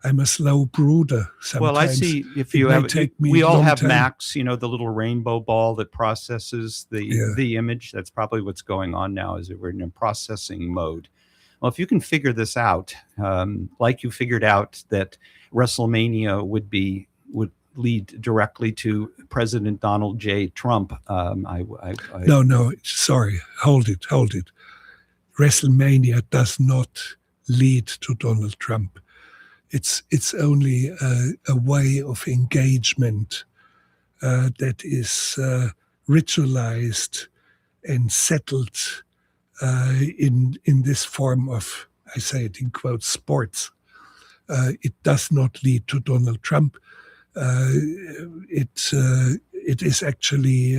I'm a slow brooder. Sometimes well, I see. If you have, we all have Macs. The little rainbow ball that processes the image. That's probably what's going on now. Is that we're in a processing mode. Well, if you can figure this out, like you figured out that WrestleMania would lead directly to President Donald J. Trump. No, sorry, hold it. WrestleMania does not lead to Donald Trump. It's only a way of engagement that is ritualized and settled in this form of, I say it in quotes, sports. It does not lead to Donald Trump. It is actually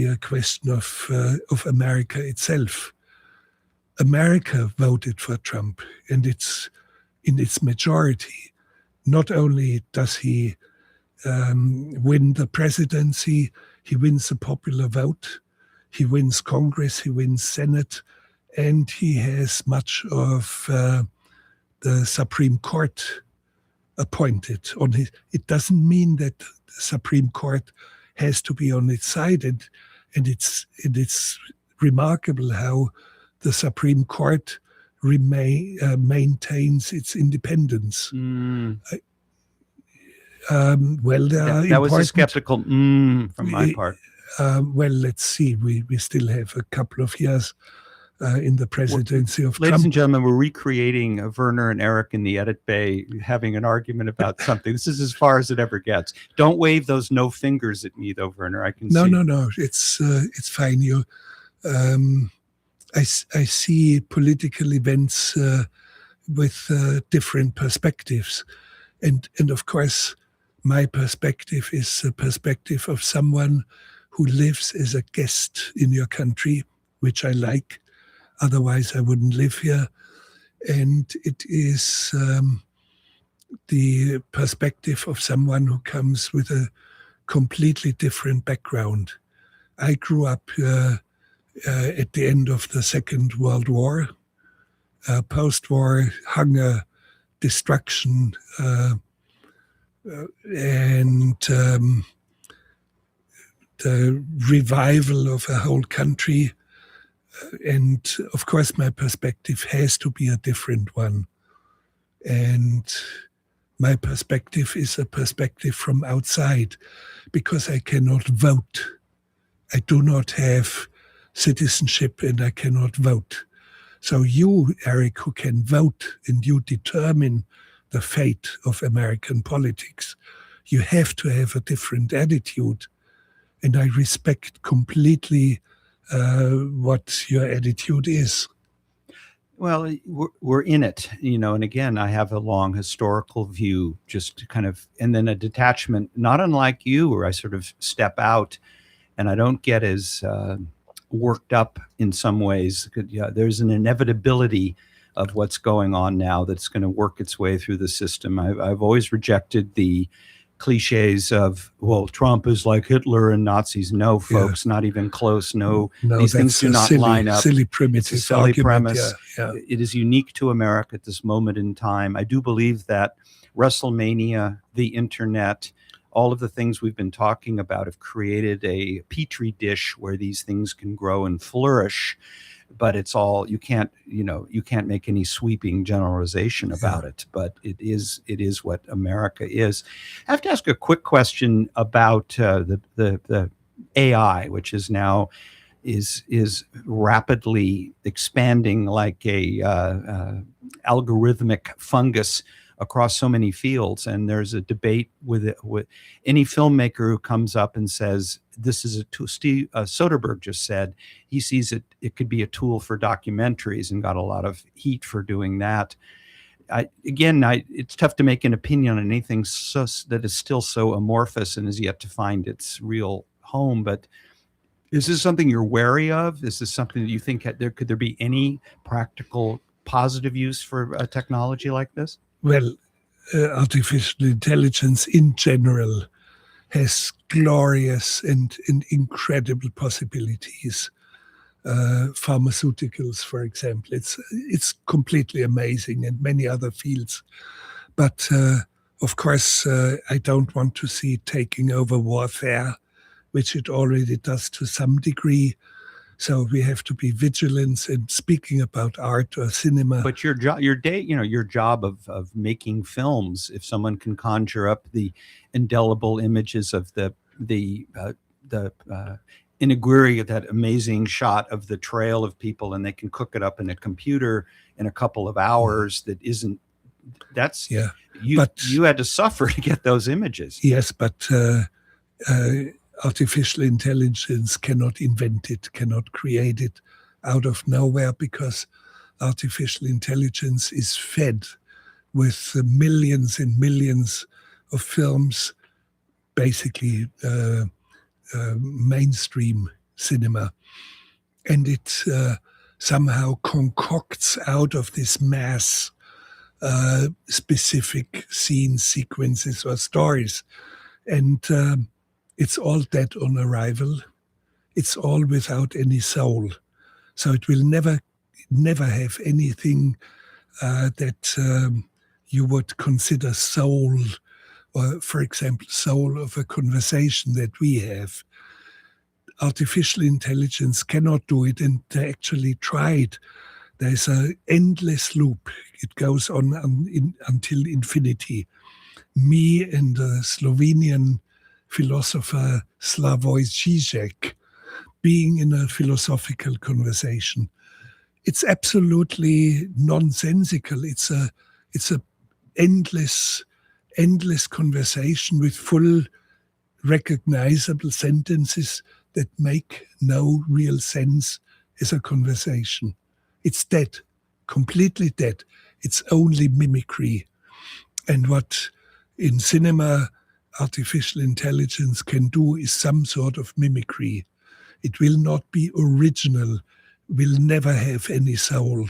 a question of America itself. America voted for Trump, and it's in its majority. Not only does he win the presidency, he wins the popular vote, he wins Congress, he wins Senate, and he has much of the Supreme Court appointed on his. It doesn't mean that the Supreme Court has to be on its side, and it's remarkable how the Supreme Court maintains its independence. That was a skeptical from my part. Well, let's see. We still have a couple of years in the presidency of Trump. Ladies and gentlemen, we're recreating Werner and Erik in the edit bay having an argument about something. This is as far as it ever gets. Don't wave those no fingers at me, though, Werner. I can see. No. It's fine. I see political events with different perspectives, and of course, my perspective is a perspective of someone who lives as a guest in your country, which I like. Otherwise, I wouldn't live here. And it is the perspective of someone who comes with a completely different background. I grew up at the end of the Second World War, post-war hunger, destruction, and the revival of a whole country. And of course, my perspective has to be a different one. And my perspective is a perspective from outside, because I cannot vote. I do not have citizenship and I cannot vote. So you, Erik, who can vote and you determine the fate of American politics, you have to have a different attitude. And I respect completely what your attitude is. Well, we're in it, and again, I have a long historical view, just kind of, and then a detachment, not unlike you, where I sort of step out and I don't get as worked up in some ways. Yeah, there's an inevitability of what's going on now that's going to work its way through the system. I've always rejected the cliches of, well, Trump is like Hitler and Nazis. No, folks, not even close. No, these things do not line up. Silly primitive. It's a silly argument. premise. Yeah. It is unique to America at this moment in time. I do believe that WrestleMania, the internet, all of the things we've been talking about have created a petri dish where these things can grow and flourish. But it's all, you can't make any sweeping generalization about it, but it is what America is. I have to ask a quick question about the AI, which is now is rapidly expanding like a algorithmic fungus across so many fields. And there's a debate with any filmmaker who comes up and says, this is a tool. Steve Soderbergh just said he sees it could be a tool for documentaries, and got a lot of heat for doing that. It's tough to make an opinion on anything that is still so amorphous and is yet to find its real home. But is this something you're wary of? Is this something that you think could there be any practical positive use for a technology like this? Well, artificial intelligence in general has glorious and incredible possibilities. Pharmaceuticals, for example, it's completely amazing, and many other fields. But of course, I don't want to see it taking over warfare, which it already does to some degree. So we have to be vigilant in speaking about art or cinema. But your job of making films, if someone can conjure up the indelible images of the iniguiri, that amazing shot of the trail of people, and they can cook it up in a computer in a couple of hours, you had to suffer to get those images. Yes, but artificial intelligence cannot invent it, cannot create it out of nowhere, because artificial intelligence is fed with millions and millions of films, basically mainstream cinema. And it somehow concocts out of this mass specific scenes, sequences, or stories. And it's all dead on arrival. It's all without any soul. So it will never have anything that you would consider soul, or, for example, soul of a conversation that we have. Artificial intelligence cannot do it, and they actually tried. There's an endless loop. It goes on until infinity. Me and the Slovenian philosopher Slavoj Žižek being in a philosophical conversation. It's absolutely nonsensical. It's a endless conversation with full recognizable sentences that make no real sense as a conversation. It's dead, completely dead. It's only mimicry. And what in cinema artificial intelligence can do is some sort of mimicry. It will not be original will never have any soul.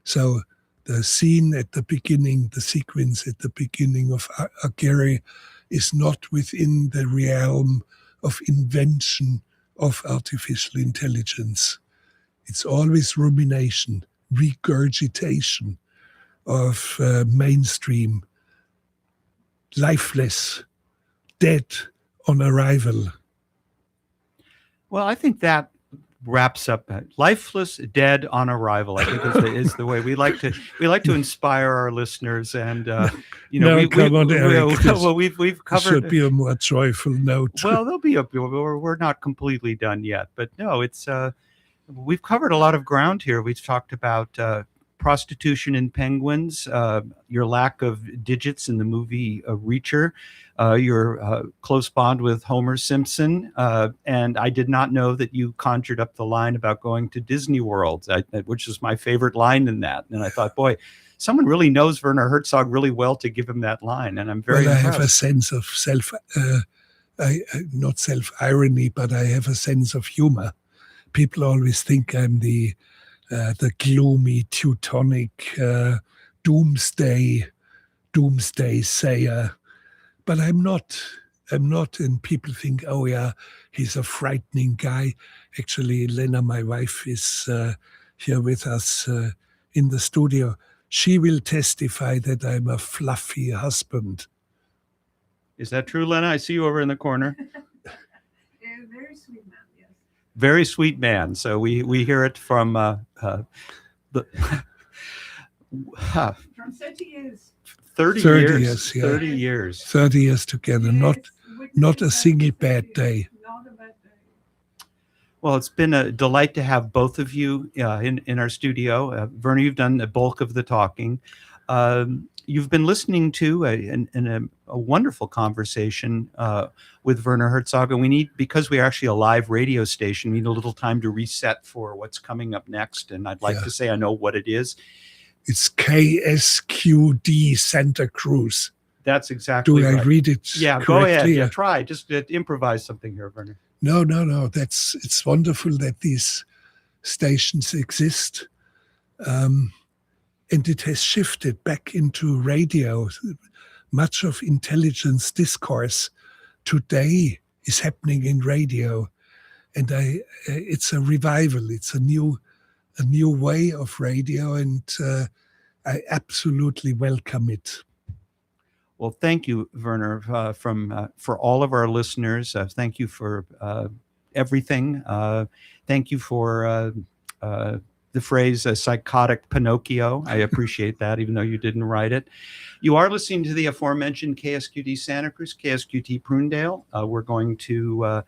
So the scene at the beginning, the sequence at the beginning of Agere is not within the realm of invention of artificial intelligence. It's always rumination, regurgitation of mainstream, lifeless, dead on arrival. Well, I think that wraps up lifeless, dead on arrival. I think is the way we like to inspire our listeners. And Eric, we've covered. Should be a more joyful note. Well, we're not completely done yet, but no, it's we've covered a lot of ground here. We've talked about prostitution in penguins, your lack of digits in the movie Reacher, your close bond with Homer Simpson, and I did not know that you conjured up the line about going to Disney World, which is my favorite line in that. And I thought, boy, someone really knows Werner Herzog really well to give him that line, and I'm very impressed. I have a sense of not self-irony, but I have a sense of humor. People always think I'm the gloomy Teutonic doomsday sayer, but I'm not. And people think, oh yeah, he's a frightening guy. Actually, Lena, my wife, is here with us in the studio. She will testify that I'm a fluffy husband. Is that true, Lena? I see you over in the corner. Very sweet man, yes. Very sweet man. So we hear it from the from 30 years. 30 years. Yeah. 30 years. 30 years together. Yes, Not a single bad day. Not a bad day. Well, it's been a delight to have both of you in our studio. Werner, you've done the bulk of the talking. You've been listening to a wonderful conversation with Werner Herzog, and because we're actually a live radio station, we need a little time to reset for what's coming up next. And I'd like to say I know what it is. It's KSQD Santa Cruz. That's exactly right. Do I read it Yeah, correctly? Go ahead. Yeah, try. Just improvise something here, Werner. No. It's wonderful that these stations exist. And it has shifted back into radio. Much of intelligence discourse today is happening in radio. And it's a revival. It's a new way of radio, and I absolutely welcome it. Well, thank you, Werner, for all of our listeners. Thank you for everything. Thank you for the phrase psychotic Pinocchio. I appreciate that, even though you didn't write it. You are listening to the aforementioned KSQD Santa Cruz, KSQT Prunedale. We're going to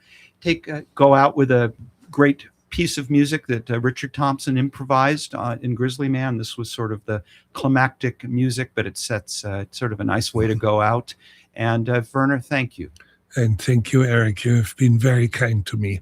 go out with a great piece of music that Richard Thompson improvised in Grizzly Man. This was sort of the climactic music, but it sets sort of a nice way to go out. And Werner, thank you. And thank you, Erik. You've been very kind to me.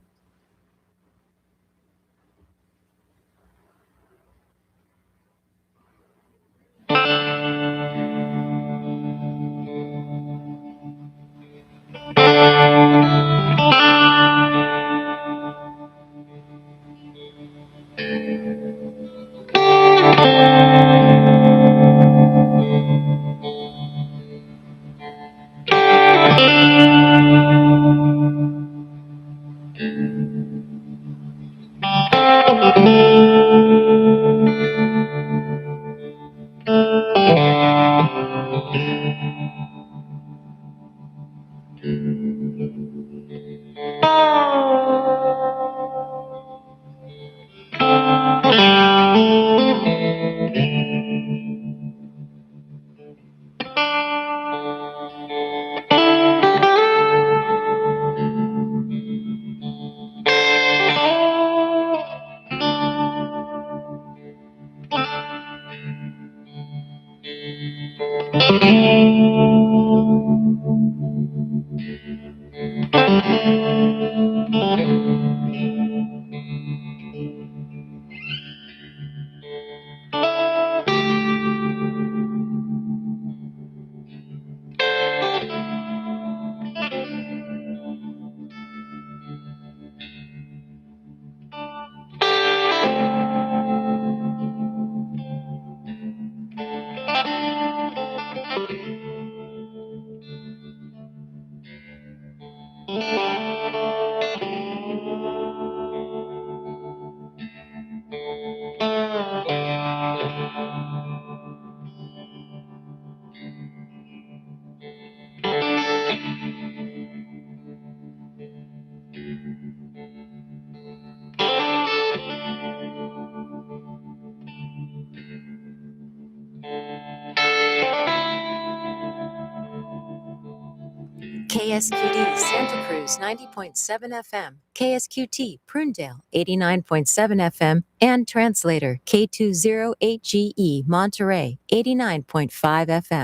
KSQD Santa Cruz 90.7 FM, KSQT Prunedale 89.7 FM, and translator K20HGE Monterey 89.5 FM.